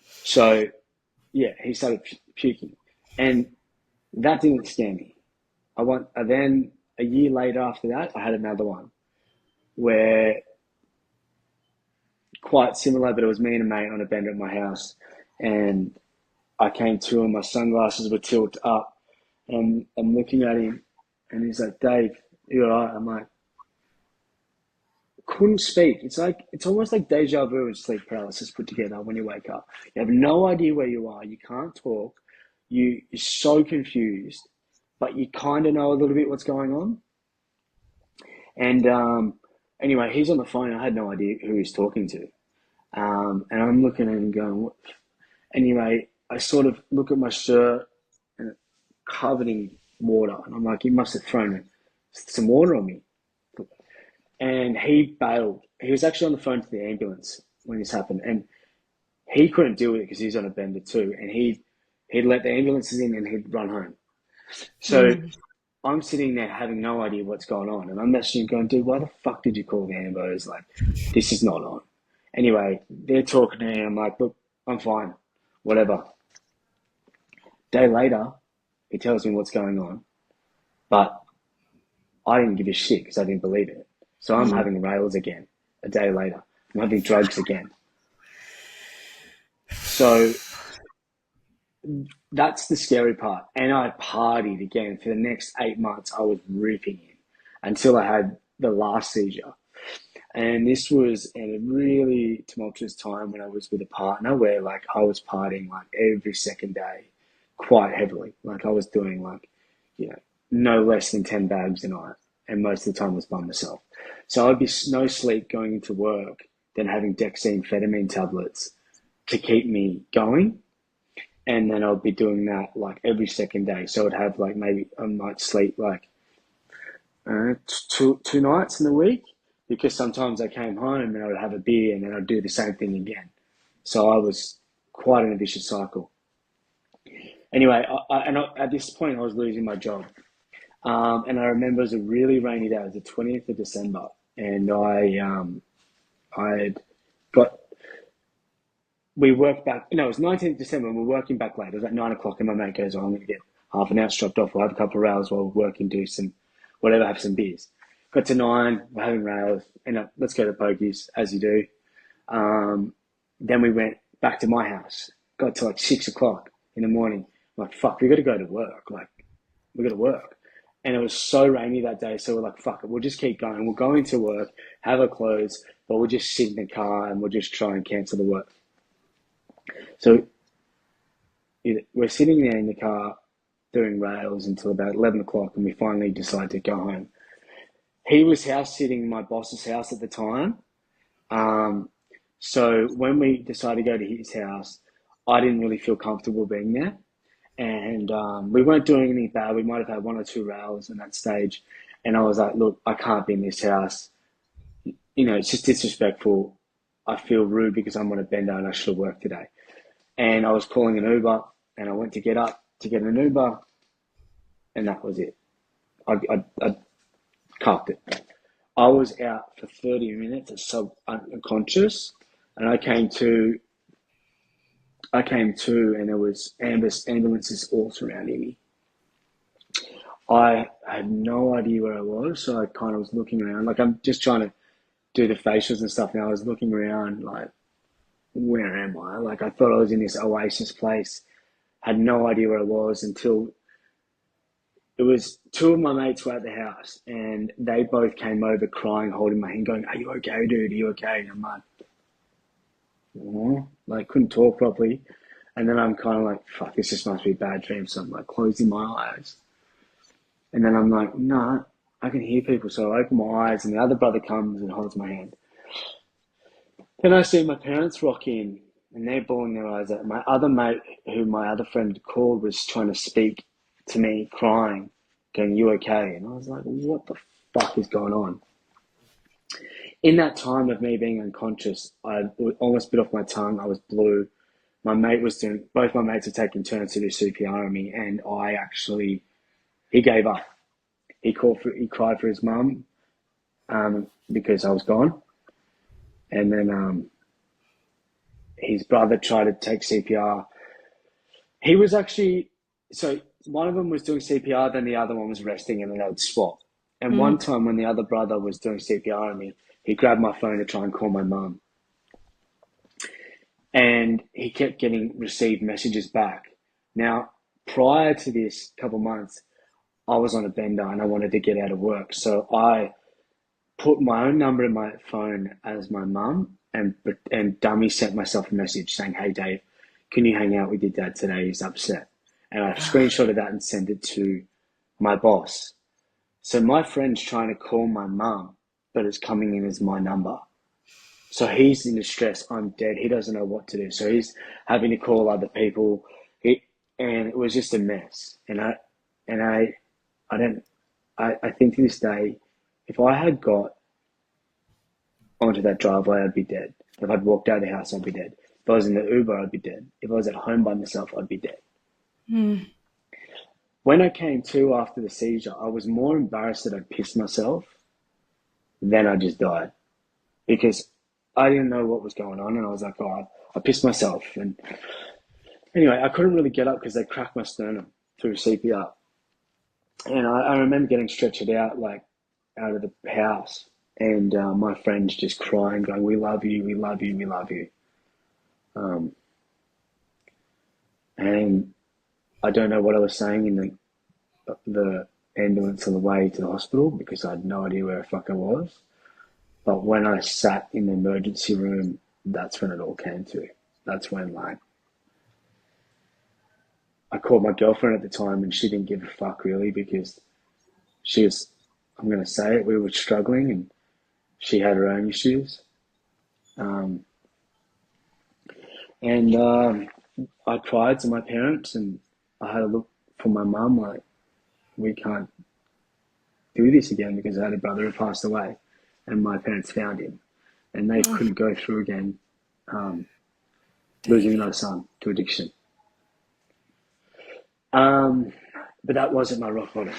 Speaker 2: So yeah, he started puking, and that didn't scare me. Then a year later after that, I had another one where, quite similar, but it was me and a mate on a bender at my house, and I came to, and my sunglasses were tilted up, and I'm looking at him, and he's like, "Dave, you all right?" I'm like, couldn't speak. It's almost like deja vu and sleep paralysis put together when you wake up. You have no idea where you are. You can't talk. You're so confused, but you kind of know a little bit what's going on. And anyway, he's on the phone. I had no idea who he's talking to. And I'm looking at him going, "What?" Anyway, I sort of look at my shirt, and it's covered in water. And I'm like, "He must have thrown some water on me." And he bailed. He was actually on the phone to the ambulance when this happened, and he couldn't deal with it because he's on a bender too. And he'd let the ambulances in, and he'd run home. So I'm sitting there having no idea what's going on, and I'm messaging going, "Dude, why the fuck did you call the ambos? Like, this is not on." Anyway, they're talking to me, and I'm like, "Look, I'm fine, whatever." Day later, he tells me what's going on, but I didn't give a shit because I didn't believe it. So I'm having rails again a day later. I'm having drugs again. So that's the scary part. And I partied again for the next 8 months. I was ripping in until I had the last seizure. And this was a really tumultuous time when I was with a partner where like I was partying like every second day quite heavily. Like I was doing like, no less than 10 bags a night. And most of the time was by myself. So I'd be no sleep going into work, then having dexamphetamine tablets to keep me going. And then I'd be doing that like every second day. So I'd have like maybe I might sleep like two nights in the week, because sometimes I came home and I would have a beer and then I'd do the same thing again. So I was quite in a vicious cycle. Anyway, at this point I was losing my job. And I remember it was a really rainy day. It was the 20th of December, and I'd got, we worked back, no, it was 19th of December, and we're working back late. It was at 9 o'clock, and my mate goes, "Oh, I'm going to get half an hour dropped off. We'll have a couple of hours while we're working, do some, whatever, have some beers." Got to 9, we're having rails, and let's go to Pokies, as you do. Then we went back to my house. Got to like 6 o'clock in the morning. I'm like, "Fuck, we got to go to work. Like, we got to work." And it was so rainy that day, so we're like, "Fuck it, we'll just keep going. We'll go into work, have our clothes, but we'll just sit in the car and we'll just try and cancel the work." So we're sitting there in the car doing rails until about 11 o'clock, and we finally decide to go home. He was house sitting in my boss's house at the time. So when we decided to go to his house, I didn't really feel comfortable being there. And we weren't doing anything bad. We might have had 1 or 2 rails in that stage. And I was like, "Look, I can't be in this house. It's just disrespectful. I feel rude because I'm on a bender and I should have worked today." And I was calling an Uber, and I went to get up, to get an Uber, and that was it. I cuffed it. I was out for 30 minutes, unconscious, and I came to, and there was ambulances all surrounding me. I had no idea where I was, so I kind of was looking around. Like, I'm just trying to do the facials and stuff now. I was looking around, like, where am I? Like, I thought I was in this oasis place. Had no idea where I was until it was two of my mates were at the house, and they both came over crying, holding my hand, going, "Are you okay, dude? Are you okay?" And I'm like, oh, like, couldn't talk properly. And then I'm kind of like, fuck, this just must be a bad dream. So I'm like closing my eyes. And then I'm like, nah, I can hear people. So I open my eyes, and the other brother comes and holds my hand. Then I see my parents rock in, and they're bawling their eyes out. My other mate, who my other friend called, was trying to speak to me, crying, going, "You okay?" And I was like, what the fuck is going on? In that time of me being unconscious, I almost bit off my tongue. I was blue. Both my mates were taking turns to do CPR on me, and he gave up. He cried for his mum, because I was gone. And then, his brother tried to take CPR. He was so one of them was doing CPR, then the other one was resting, and then they would swap. And one time when the other brother was doing CPR on me, he grabbed my phone to try and call my mum. And he kept received messages back. Now, prior to this couple months, I was on a bender and I wanted to get out of work. So I put my own number in my phone as my mum, and dummy sent myself a message saying, "Hey, Dave, can you hang out with your dad today? He's upset." And I screenshotted that and sent it to my boss. So my friend's trying to call my mum, but it's coming in as my number. So he's in distress. I'm dead. He doesn't know what to do. So he's having to call other people. And it was just a mess. And I think to this day, if I had got onto that driveway, I'd be dead. If I'd walked out of the house, I'd be dead. If I was in the Uber, I'd be dead. If I was at home by myself, I'd be dead. When I came to after the seizure, I was more embarrassed that I'd pissed myself than I just died, because I didn't know what was going on, and I was like, "Oh, I pissed myself." And anyway, I couldn't really get up because they cracked my sternum through CPR. And I remember getting stretchered out, like, out of the house, and my friends just crying, going, "We love you, we love you, we love you." And I don't know what I was saying in the ambulance on the way to the hospital, because I had no idea where the fuck I was. But when I sat in the emergency room, that's when it all came to. That's when, like, I called my girlfriend at the time, and she didn't give a fuck really, because I'm going to say it, we were struggling, and she had her own issues. I cried to my parents, and I had a look for my mum, like, we can't do this again, because I had a brother who passed away, and my parents found him, and they couldn't go through again, losing another son to addiction. But that wasn't my rock bottom.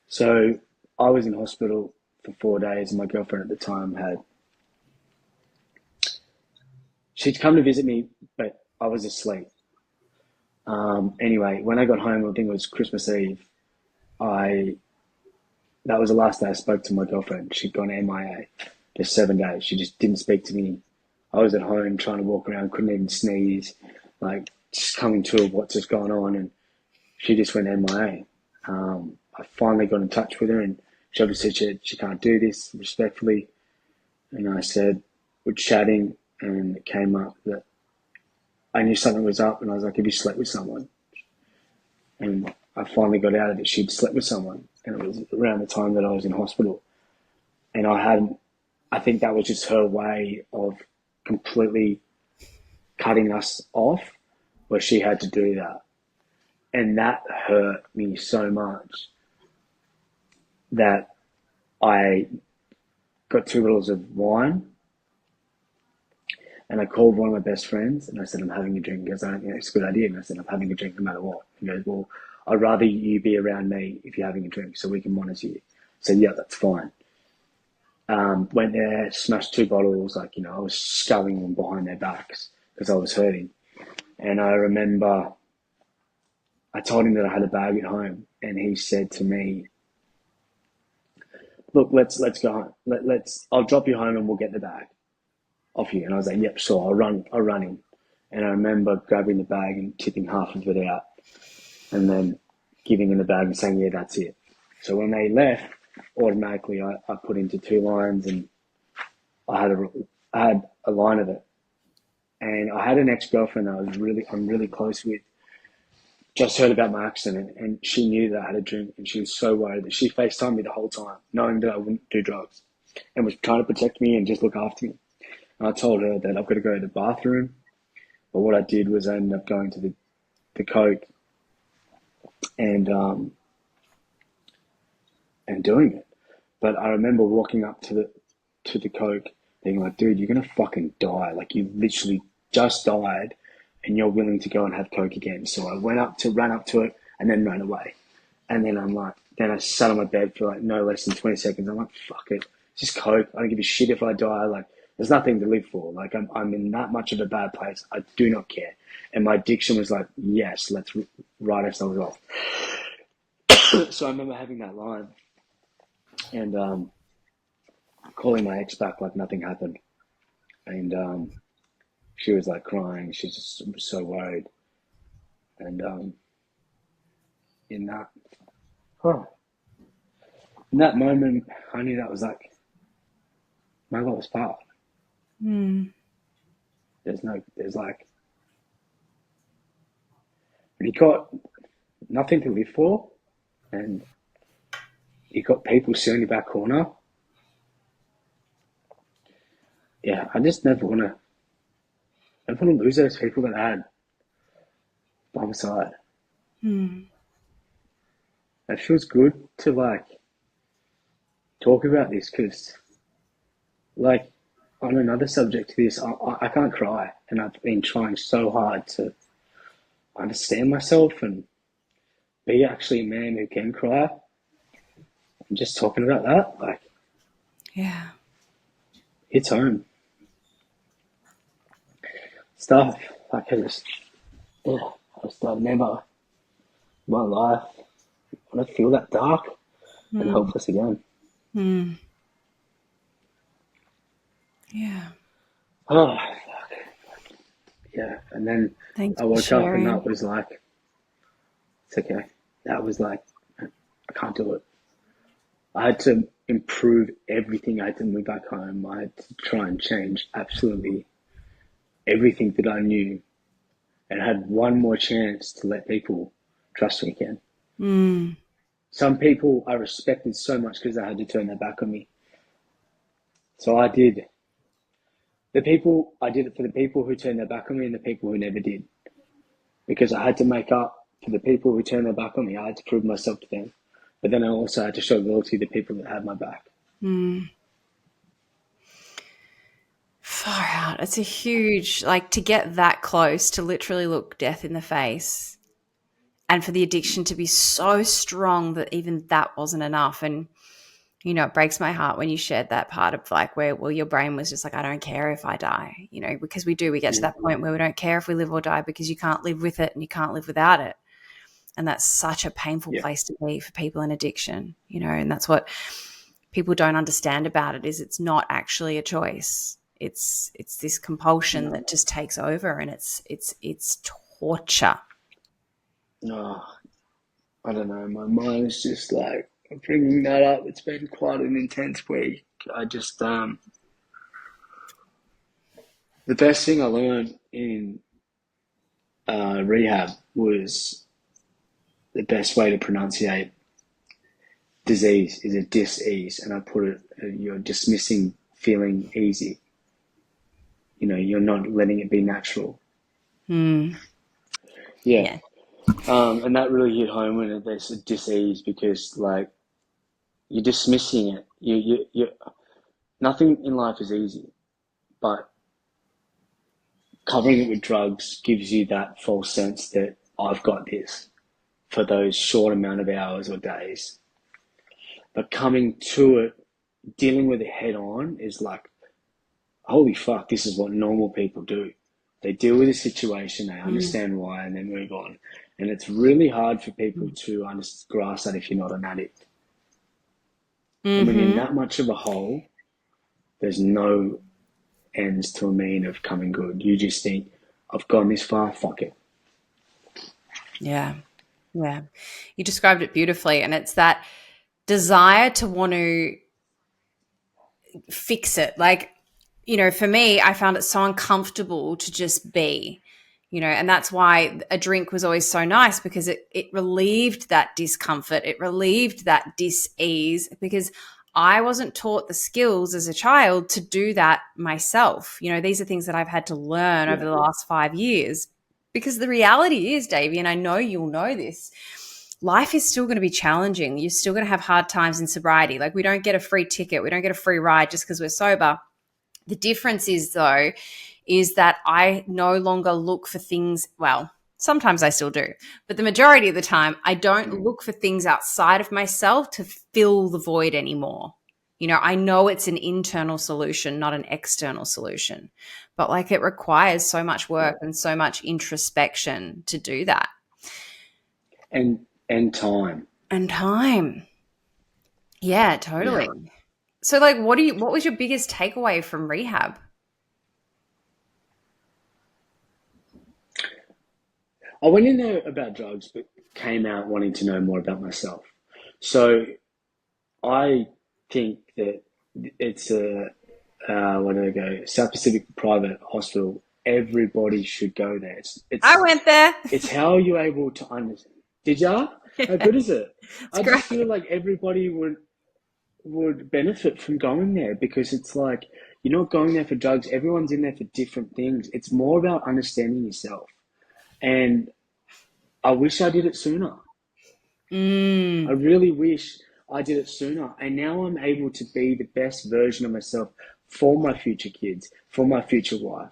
Speaker 2: So I was in hospital for 4 days, and my girlfriend at the time she'd come to visit me, but I was asleep. Anyway, when I got home, I think it was Christmas Eve, that was the last day I spoke to my girlfriend. She'd gone MIA for 7 days. She just didn't speak to me. I was at home trying to walk around, couldn't even sneeze, like, just coming to what's just going on, and she just went MIA. I finally got in touch with her, and she obviously said she can't do this, respectfully. And I said, we're chatting, and it came up that I knew something was up, and I was like, "Have you slept with someone?" And I finally got out of it. She'd slept with someone, and it was around the time that I was in hospital. And I think that was just her way of completely cutting us off, where she had to do that. And that hurt me so much that I got 2 bottles of wine, And I called one of my best friends and I said, I'm having a drink. He goes, I don't think it's a good idea. And I said, I'm having a drink no matter what. He goes, well, I'd rather you be around me if you're having a drink so we can monitor you. I said, yeah, that's fine. Went there, smashed 2 bottles, like, I was sculling them behind their backs because I was hurting. And I remember I told him that I had a bag at home and he said to me, look, let's go home. I'll drop you home and we'll get the bag off you. And I was like, yep, sure, I'll run in. And I remember grabbing the bag and tipping half of it out and then giving him the bag and saying, yeah, that's it. So when they left, automatically I put into 2 lines and I had a line of it. And I had an ex-girlfriend that I'm really close with, just heard about my accident and she knew that I had a drink and she was so worried that she FaceTimed me the whole time, knowing that I wouldn't do drugs and was trying to protect me and just look after me. And I told her that I've got to go to the bathroom. But what I did was I ended up going to the Coke and doing it. But I remember walking up to the Coke being like, dude, you're going to fucking die. Like, you literally just died and you're willing to go and have Coke again. So I ran up to it and then ran away. And then then I sat on my bed for like no less than 20 seconds. I'm like, fuck it. It's just Coke. I don't give a shit if I die. Like, there's nothing to live for. Like, I'm in that much of a bad place. I do not care. And my addiction was like, yes, let's write ourselves off. So I remember having that line and calling my ex back like nothing happened. And she was like crying. She just was so worried. And in that, in that moment, I knew that was like my lowest part. There's like, you got nothing to live for, and you got people sitting in your back corner. Yeah, I just never want to lose those people that I had by my side. It feels good to like talk about this because, like, on another subject to this, I can't cry, and I've been trying so hard to understand myself and be actually a man who can cry. I'm just talking about that, like,
Speaker 1: Yeah.
Speaker 2: it's home. Stuff like I just never in my life want to feel that dark and helpless again.
Speaker 1: Yeah.
Speaker 2: Oh, fuck. Yeah, and then
Speaker 1: Thanks
Speaker 2: I
Speaker 1: for
Speaker 2: woke up and
Speaker 1: sharing.
Speaker 2: that was like, it's okay. That was like, I can't do it. I had to improve everything. I had to move back home. I had to try and change absolutely everything that I knew, and I had one more chance to let people trust me again. Some people I respected so much because they had to turn their back on me. So I did. I did it for the people who turned their back on me and the people who never did. Because I had to make up for the people who turned their back on me. I had to prove myself to them. But then I also had to show loyalty to the people that had my back.
Speaker 1: Far out. It's a huge, like, to get that close, to literally look death in the face, and for the addiction to be so strong that even that wasn't enough. And, it breaks my heart when you shared that part of like where, well, your brain was just like, I don't care if I die, because we get to that point where we don't care if we live or die because you can't live with it and you can't live without it. And that's such a painful place to be for people in addiction, and that's what people don't understand about it, is it's not actually a choice. It's this compulsion that just takes over, and it's torture.
Speaker 2: Oh, I don't know. My mind's just like bringing that up. It's been quite an intense week. I just the best thing I learned in rehab was the best way to pronunciate disease is a dis-ease, and I put it, you're dismissing feeling easy. You're not letting it be natural. Yeah. And that really hit home when there's a dis-ease because, like, you're dismissing it. You nothing in life is easy, but covering it with drugs gives you that false sense that I've got this for those short amount of hours or days. But coming to it, dealing with it head on is like, holy fuck, this is what normal people do. They deal with a situation, they understand why, and then move on. And it's really hard for people to grasp that if you're not an addict. And when you're in that much of a hole, there's no ends to a mean of coming good. You just think, I've gone this far, fuck it.
Speaker 1: Yeah. Yeah. You described it beautifully. And it's that desire to want to fix it. Like, you know, for me, I found it so uncomfortable to just be, you know, and that's why a drink was always so nice, because it relieved that discomfort. It relieved that dis-ease, because I wasn't taught the skills as a child to do that myself. You know, these are things that I've had to learn over the last 5 years, because the reality is, Davey, and I know you'll know this, life is still going to be challenging. You're still going to have hard times in sobriety. Like, we don't get a free ticket. We don't get a free ride just because we're sober. The difference is, though, is that I no longer look for things, well, sometimes I still do, but the majority of the time I don't look for things outside of myself to fill the void anymore. You know, I know it's an internal solution, not an external solution, but like, it requires so much work and so much introspection to do that.
Speaker 2: And time.
Speaker 1: And time. Yeah, totally. Yeah. So like, what was your biggest takeaway from rehab?
Speaker 2: I went in there about drugs, but came out wanting to know more about myself. So I think that it's South Pacific Private Hospital. Everybody should go there.
Speaker 1: I went there.
Speaker 2: It's how you're able to understand. Did ya? Yeah. How good is it? I just feel like everybody would benefit from going there, because it's like, you're not going there for drugs. Everyone's in there for different things. It's more about understanding yourself. And I wish I did it sooner. I really wish I did it sooner. And now I'm able to be the best version of myself for my future kids, for my future wife,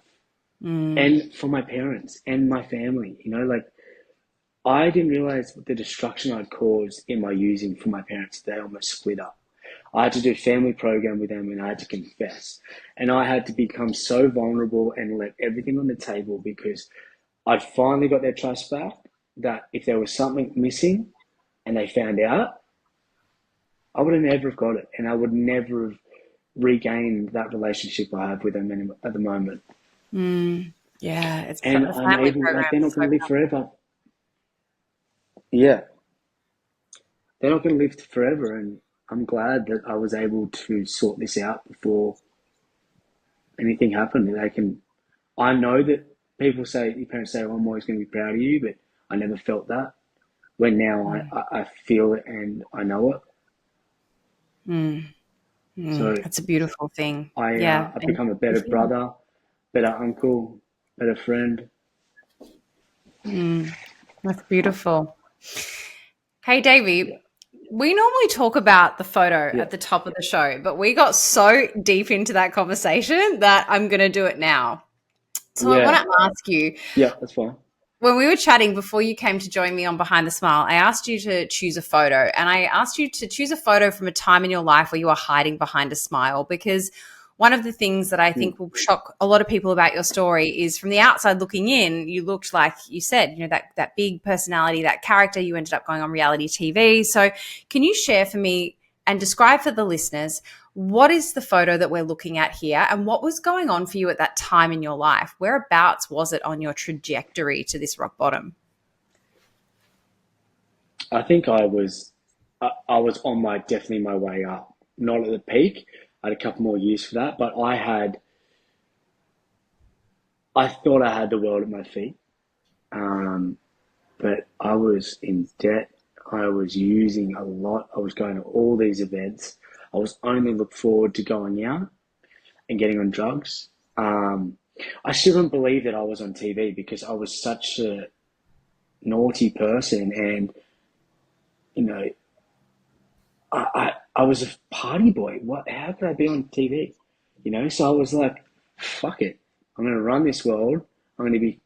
Speaker 2: and for my parents and my family. You know, like, I didn't realize the destruction I'd caused in my using for my parents. They almost split up. I had to do a family program with them, and I had to confess. And I had to become so vulnerable and let everything on the table, because I finally got their trust back, that if there was something missing and they found out, I would have never have got it. And I would never have regained that relationship I have with them at the moment.
Speaker 1: Yeah. It's
Speaker 2: and I'm able, like, they're not going to live forever. Yeah. They're not going to live forever. And I'm glad that I was able to sort this out before anything happened. I know that people say, your parents say, oh, I'm always going to be proud of you, but I never felt that. When now I feel it and I know it. So
Speaker 1: that's a beautiful thing.
Speaker 2: I've become a better brother, better uncle, better friend.
Speaker 1: That's beautiful. Hey, Davey, we normally talk about the photo at the top of the show, but we got so deep into that conversation that I'm going to do it now. So I want to ask you.
Speaker 2: Yeah, that's fine.
Speaker 1: When we were chatting before you came to join me on Behind the Smile, I asked you to choose a photo, and I asked you to choose a photo from a time in your life where you were hiding behind a smile, because one of the things that I think will shock a lot of people about your story is, from the outside looking in, you looked like, you said, you know, that big personality, that character. You ended up going on reality TV. So can you share for me and describe for the listeners, what is the photo that we're looking at here, and what was going on for you at that time in your life? Whereabouts was it on your trajectory to this rock bottom?
Speaker 2: I think I was on definitely my way up. Not at the peak. I had a couple more years for that, but I thought I had the world at my feet. But I was in debt. I was using a lot. I was going to all these events. I was only look forward to going out and getting on drugs. I shouldn't believe that I was on TV, because I was such a naughty person, and you know, I was a party boy. How could I be on TV? You know, so I was like, fuck it. I'm going to run this world. I'm going to be.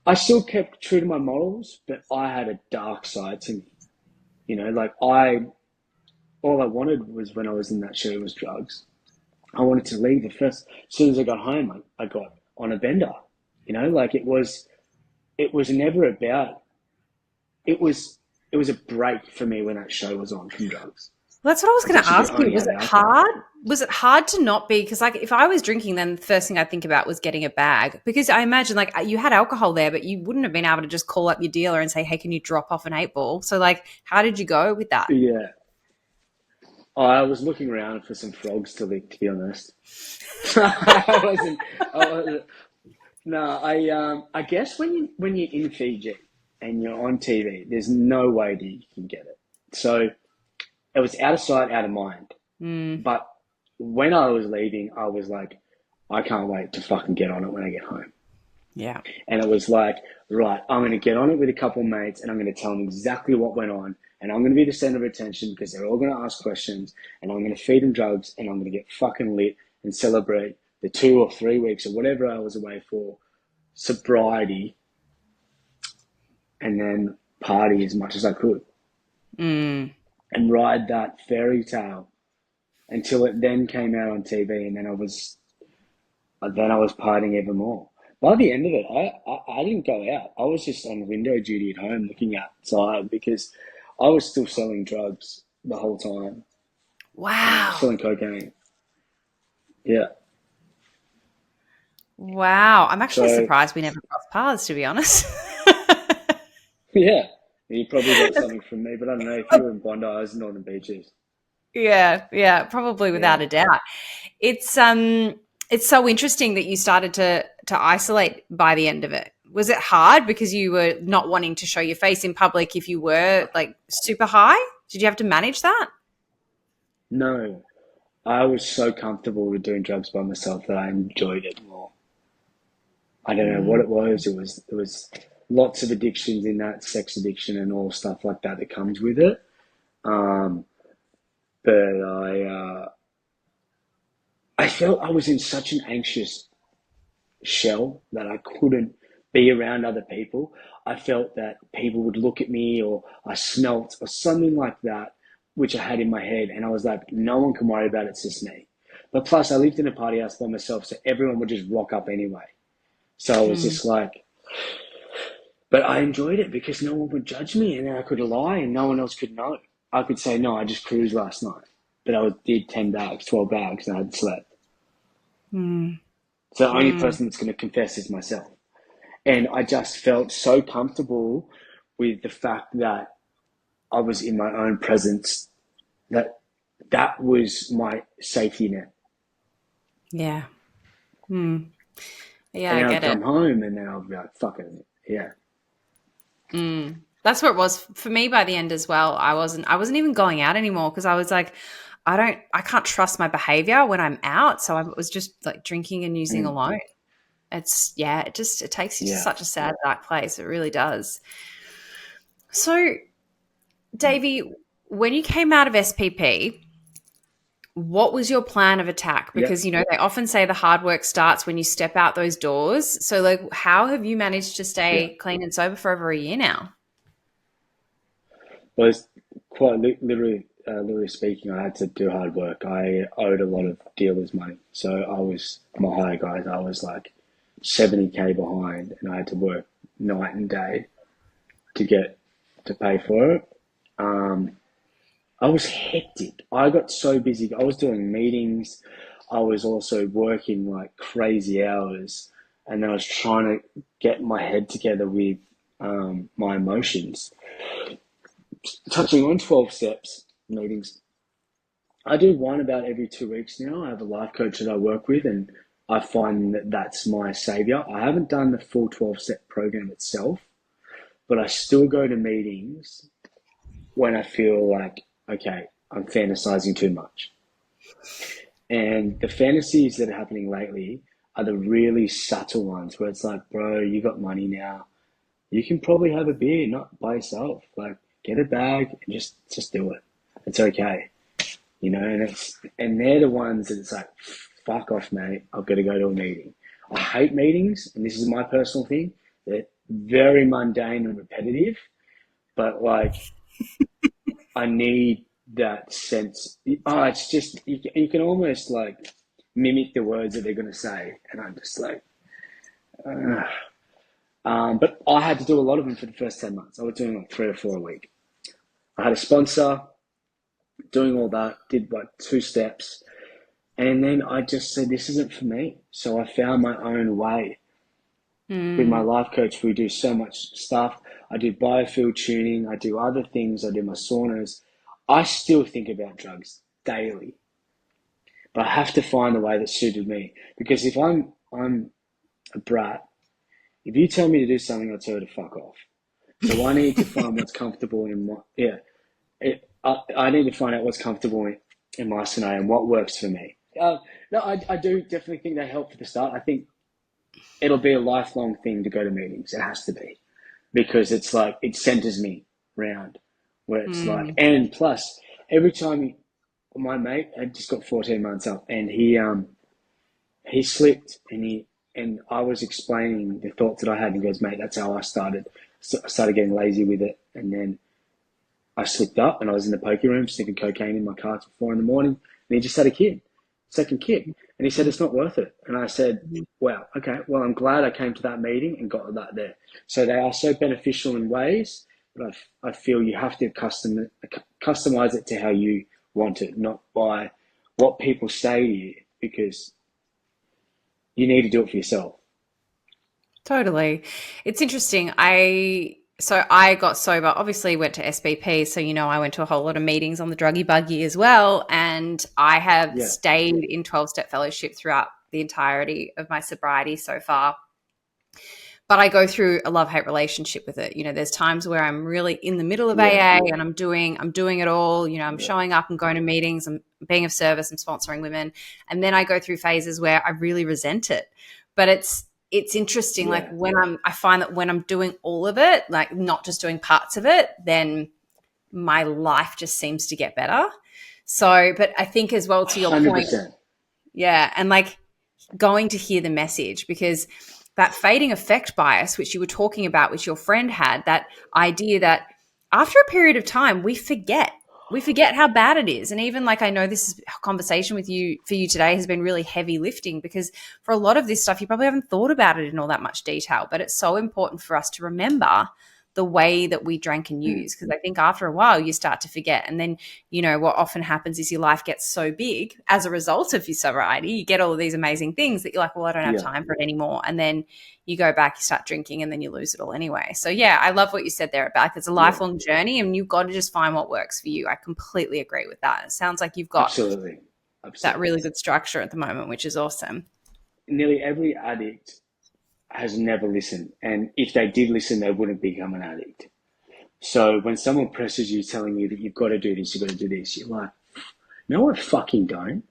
Speaker 2: I still kept true to my morals, but I had a dark side to me. You know, like all I wanted was when I was in that show was drugs. I wanted to leave. As soon as I got home, I got on a bender. You know, like it was never about, it was, it was a break for me when that show was on from drugs.
Speaker 1: Well, that's what I was going to
Speaker 2: Because you could
Speaker 1: ask you.
Speaker 2: only
Speaker 1: Was
Speaker 2: have
Speaker 1: it
Speaker 2: alcohol.
Speaker 1: hard? Was it hard to not be? Because, like, if I was drinking, then the first thing I think about was getting a bag. Because I imagine, like, you had alcohol there, but you wouldn't have been able to just call up your dealer and say, "Hey, can you drop off an 8 ball?" So, like, how did you go with that?
Speaker 2: Yeah. I was looking around for some frogs to lick, to be honest. I wasn't, I wasn't no, I guess when you're in Fiji and you're on TV, there's no way that you can get it. So it was out of sight, out of mind.
Speaker 1: Mm,
Speaker 2: But when I was leaving, I was like, I can't wait to fucking get on it when I get home.
Speaker 1: yeah.
Speaker 2: And it was like, right, I'm going to get on it with a couple of mates and I'm going to tell them exactly what went on. And I'm going to be the center of attention because they're all going to ask questions. And I'm going to feed them drugs and I'm going to get fucking lit and celebrate the 2 or 3 weeks or whatever I was away for, sobriety, and then party as much as I could
Speaker 1: Mm.
Speaker 2: and ride that fairy tale until it then came out on TV. And then I was partying even more. By the end of it, I didn't go out. I was just on window duty at home looking outside because I was still selling drugs the whole time,
Speaker 1: Wow.
Speaker 2: selling cocaine. Yeah.
Speaker 1: Wow. I'm actually
Speaker 2: So,
Speaker 1: surprised we never crossed paths, to be honest.
Speaker 2: yeah, you probably got something from me, but I don't know. If you were in Bondi, I was in Northern Beaches.
Speaker 1: Yeah, probably without
Speaker 2: Yeah.
Speaker 1: a doubt. It's so interesting that you started to isolate by the end of it. Was it hard because you were not wanting to show your face in public if you were like super high? Did you have to manage that?
Speaker 2: No, I was so comfortable with doing drugs by myself that I enjoyed it more. I don't know what
Speaker 1: Mm,
Speaker 2: it was. It was lots of addictions in that, sex addiction and all stuff like that that comes with it. Um, but I felt I was in such an anxious shell that I couldn't be around other people. I felt that people would look at me or I smelt or something like that, which I had in my head. And I was like, no one can worry about it, it's just me. But plus, I lived in a party house by myself, so everyone would just rock up anyway. So I was
Speaker 1: mm,
Speaker 2: just like, but I enjoyed it because no one would judge me and then I could lie and no one else could know. I could say, no, I just cruised last night, but did 10 bags, 12 bags, and I had slept.
Speaker 1: mm,
Speaker 2: So the only
Speaker 1: mm.
Speaker 2: person that's going to confess is myself. And I just felt so comfortable with the fact that I was in my own presence that that was my safety net.
Speaker 1: Yeah. Mm. Yeah,
Speaker 2: And
Speaker 1: I
Speaker 2: then I'd
Speaker 1: get it.
Speaker 2: come home and then I'd be like, fuck it. Yeah.
Speaker 1: Mm. That's what it was for me by the end as well. I wasn't even going out anymore because I was like, I can't trust my behavior when I'm out. So I was just like drinking and using
Speaker 2: Mm,
Speaker 1: alone. It takes you to
Speaker 2: yeah.
Speaker 1: such a sad, dark place. It really does. So, Davey, when you came out of SPP, what was your plan of attack?
Speaker 2: Yeah.
Speaker 1: Because, they often say the hard work starts when you step out those doors. So, like, how have you managed to
Speaker 2: Yeah.
Speaker 1: stay clean and sober for over a year now?
Speaker 2: Well, it's quite literally speaking, I had to do hard work. I owed a lot of dealers money. So I'm a hire guys. I was like 70K behind and I had to work night and day to get to pay for it. Um, I was hectic. I got so busy. I was doing meetings. I was also working like crazy hours. And then I was trying to get my head together with my emotions. Touching on 12 steps meetings, I do one about every 2 weeks now. I have a life coach that I work with, and I find that that's my savior. I haven't done the full 12-step program itself, but I still go to meetings when I feel like, okay, I'm fantasizing too much. And the fantasies that are happening lately are the really subtle ones where it's like, bro, you got money now. You can probably have a beer, not by yourself. Like, get a bag and just do it. It's okay. And they're the ones that it's like, fuck off, mate. I've got to go to a meeting. I hate meetings, and this is my personal thing. They're very mundane and repetitive, but like I need that sense. Oh, it's just you can almost like mimic the words that they're going to say, and I'm just like, uh. But I had to do a lot of them for the first 10 months. I was doing like 3 or 4 a week. I had a sponsor, doing all that, did like 2 steps, and then I just said, this isn't for me. So I found my own way. With my
Speaker 1: Mm,
Speaker 2: life coach, we do so much stuff. I do biofield tuning. I do other things. I do my saunas. I still think about drugs daily, but I have to find the way that suited me. Because if I'm a brat, if you tell me to do something, I'll tell you to fuck off. So I need to find what's comfortable in my I need to find out what's comfortable in my scenario and what works for me. No, I do definitely think they help for the start. I think it'll be a lifelong thing to go to meetings. It has to be because it's like it centers me round where it's like,
Speaker 1: mm.
Speaker 2: and plus every time my mate had just got 14 months up and he slipped and I was explaining the thoughts that I had and he goes, mate, that's how I started. So I started getting lazy with it and then I slipped up and I was in the poker room sniffing cocaine in my car till 4 in the morning and he just had a second kid. And he said, it's not worth it. And I said, wow, okay, well, I'm glad I came to that meeting and got that there. So they are so beneficial in ways, but I feel you have to customize it to how you want it, not by what people say to you, because you need to do it for yourself.
Speaker 1: Totally. It's interesting. I got sober, obviously went to SBP, so I went to a whole lot of meetings on the druggy buggy as well, and I have
Speaker 2: Yeah,
Speaker 1: stayed in 12-step fellowship throughout the entirety of my sobriety so far. But I go through a love-hate relationship with it. There's times where I'm really in the middle of
Speaker 2: yeah,
Speaker 1: AA and I'm doing it all. I'm
Speaker 2: yeah,
Speaker 1: showing up and going to meetings, I'm being of service, I'm sponsoring women. And then I go through phases where I really resent it. But it's interesting. Like
Speaker 2: yeah.
Speaker 1: I find that when I'm doing all of it, like not just doing parts of it, then my life just seems to get better. So, but I think as well to your point,
Speaker 2: 100%.
Speaker 1: yeah, and like going to hear the message, because that fading effect bias, which you were talking about, which your friend had, that idea that after a period of time, we forget how bad it is. And even like, I know conversation with you for you today has been really heavy lifting, because for a lot of this stuff, you probably haven't thought about it in all that much detail, but it's so important for us to remember the way that we drank and
Speaker 2: Mm,
Speaker 1: use. Because I think after a while you start to forget. And then, what often happens is your life gets so big as a result of your sobriety. You get all of these amazing things that you're like, well, I don't have
Speaker 2: yeah,
Speaker 1: time for it anymore. And then you go back, you start drinking, and then you lose it all anyway. So yeah, I love what you said there about it's a
Speaker 2: yeah,
Speaker 1: lifelong journey and you've got to just find what works for you. I completely agree with that. It sounds like you've got
Speaker 2: absolutely.
Speaker 1: that
Speaker 2: Absolutely.
Speaker 1: really good structure at the moment, which is awesome.
Speaker 2: Nearly every addict has never listened. And if they did listen, they wouldn't become an addict. So when someone presses you telling you that you've got to do this, you've got to do this, you're like, no, I fucking don't.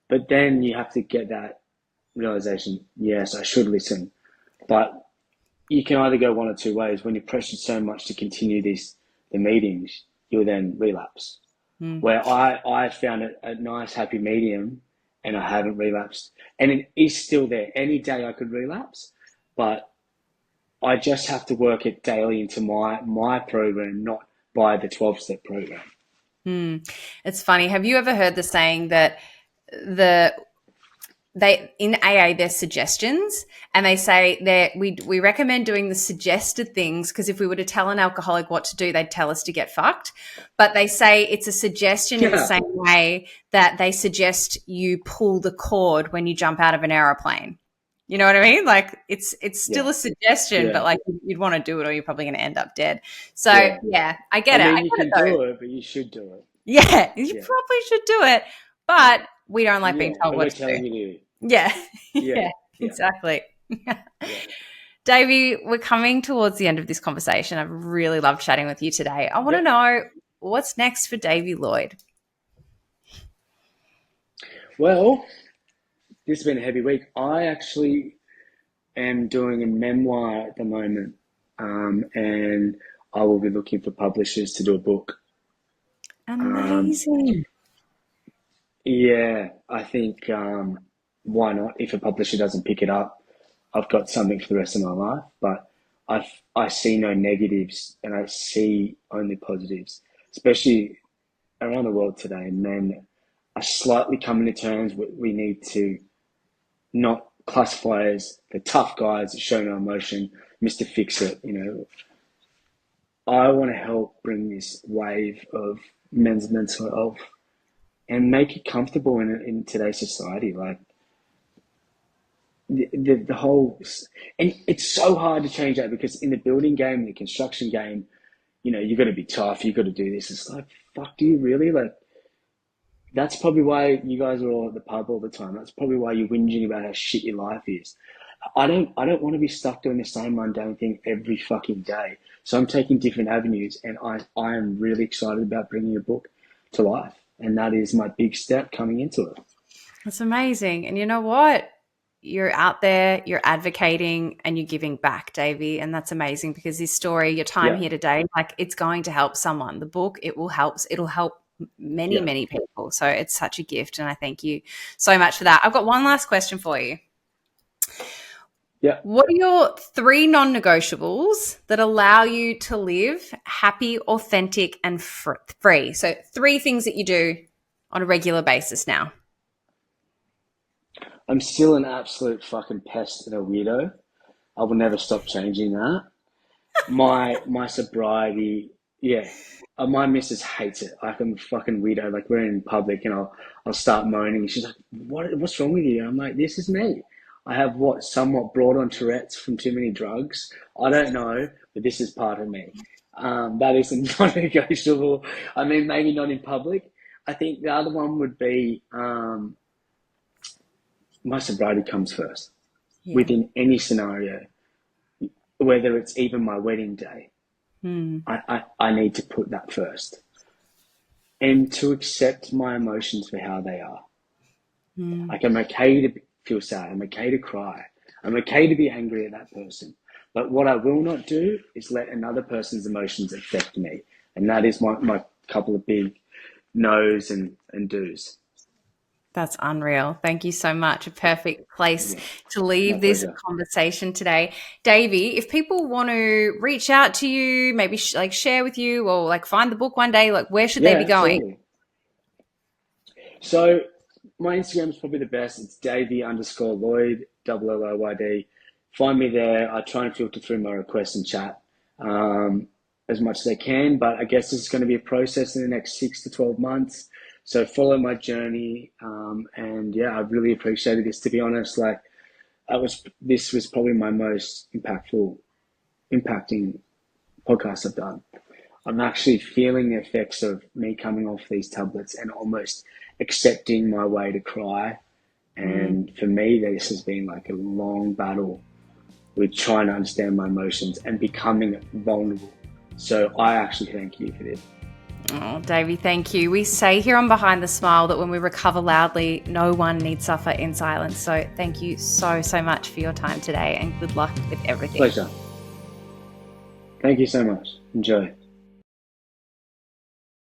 Speaker 2: But then you have to get that realization, yes, I should listen. But you can either go one or two ways. When you're pressured so much to continue the meetings, you'll then relapse.
Speaker 1: Mm.
Speaker 2: Where I found a nice happy medium and I haven't relapsed. And it is still there. Any day I could relapse, but I just have to work it daily into my program, not by the 12-step program.
Speaker 1: Mm. It's funny. Have you ever heard the saying that the they in AA there's suggestions, and they say that we recommend doing the suggested things, because if we were to tell an alcoholic what to do, they'd tell us to get fucked. But they say it's a suggestion in the
Speaker 2: Yeah,
Speaker 1: same way that they suggest you pull the cord when you jump out of an aeroplane. You know what I mean? Like it's still
Speaker 2: yeah,
Speaker 1: a suggestion, but
Speaker 2: yeah,
Speaker 1: like you'd want to do it or you're probably going to end up dead. So
Speaker 2: yeah.
Speaker 1: yeah, I
Speaker 2: I
Speaker 1: get it. I
Speaker 2: mean, you
Speaker 1: get it
Speaker 2: can
Speaker 1: though.
Speaker 2: do it, but you should do it.
Speaker 1: Yeah, you
Speaker 2: Yeah,
Speaker 1: probably should do it, but we don't like being
Speaker 2: yeah.
Speaker 1: told
Speaker 2: But
Speaker 1: what
Speaker 2: we're
Speaker 1: to do.
Speaker 2: telling you to.
Speaker 1: Yeah.
Speaker 2: Yeah,
Speaker 1: Yeah,
Speaker 2: yeah,
Speaker 1: exactly.
Speaker 2: yeah,
Speaker 1: Davey, we're coming towards the end of this conversation. I've really loved chatting with you today. I want to
Speaker 2: yep.
Speaker 1: know what's next for Davey Lloyd.
Speaker 2: Well, this has been a heavy week. I actually am doing a memoir at the moment, and I will be looking for publishers to do a book. Um,
Speaker 1: Amazing.
Speaker 2: yeah, I think why not? If a publisher doesn't pick it up, I've got something for the rest of my life, but I see no negatives and I see only positives, especially around the world today. Men are slightly coming to terms with we need to not classify as the tough guys that show no emotion, Mr. Fix It. I want to help bring this wave of men's mental health and make it comfortable in today's society. Like the whole, and it's so hard to change that because in the building game, the construction game, you got to be tough. You got to do this. It's like, fuck, do you really? Like, that's probably why you guys are all at the pub all the time. That's probably why you're whinging about how shit your life is. I don't want to be stuck doing the same mundane thing every fucking day. So I'm taking different avenues, and I am really excited about bringing a book to life, and that is my big step coming into it.
Speaker 1: That's amazing. And you know what? You're out there, you're advocating, and you're giving back, Davey. And that's amazing because this story, your time here today, like it's going to help someone. The book, it'll help many, many people. So it's such a gift. And I thank you so much for that. I've got one last question for you.
Speaker 2: Yeah.
Speaker 1: What are your 3 non-negotiables that allow you to live happy, authentic, and free? So 3 things that you do on a regular basis now.
Speaker 2: I'm still an absolute fucking pest and a weirdo. I will never stop changing that. My sobriety, my missus hates it. Like I'm a fucking weirdo. Like we're in public and I'll start moaning. She's like, what's wrong with you? I'm like, this is me. I have somewhat brought on Tourette's from too many drugs. I don't know, but this is part of me. That is non-negotiable. I mean, maybe not in public. I think the other one would be my sobriety comes first within any scenario, whether it's even my wedding day. I need to put that first and to accept my emotions for how they are. Like I'm okay to feel sad. I'm okay to cry. I'm okay to be angry at that person. But what I will not do is let another person's emotions affect me. And that is my couple of big no's and do's.
Speaker 1: That's unreal. Thank you so much. A perfect place to leave this conversation today. Davey, if people want to reach out to you, maybe share with you or like find the book one day, like where should they be going?
Speaker 2: Absolutely. So my Instagram is probably the best. It's Davey_Lloyd, LLOYD. Find me there. I try and filter through my requests and chat as much as I can, but I guess this is going to be a process in the next 6 to 12 months. So follow my journey, and I really appreciated this. To be honest, like this was probably my most impacting podcast I've done. I'm actually feeling the effects of me coming off these tablets and almost accepting my way to cry. And for me, this has been like a long battle with trying to understand my emotions and becoming vulnerable. So I actually thank you for this.
Speaker 1: Oh, Davey, thank you. We say here on Behind the Smile that when we recover loudly, no one need suffer in silence. So thank you so, so much for your time today and good luck with everything.
Speaker 2: Pleasure. Thank you so much. Enjoy.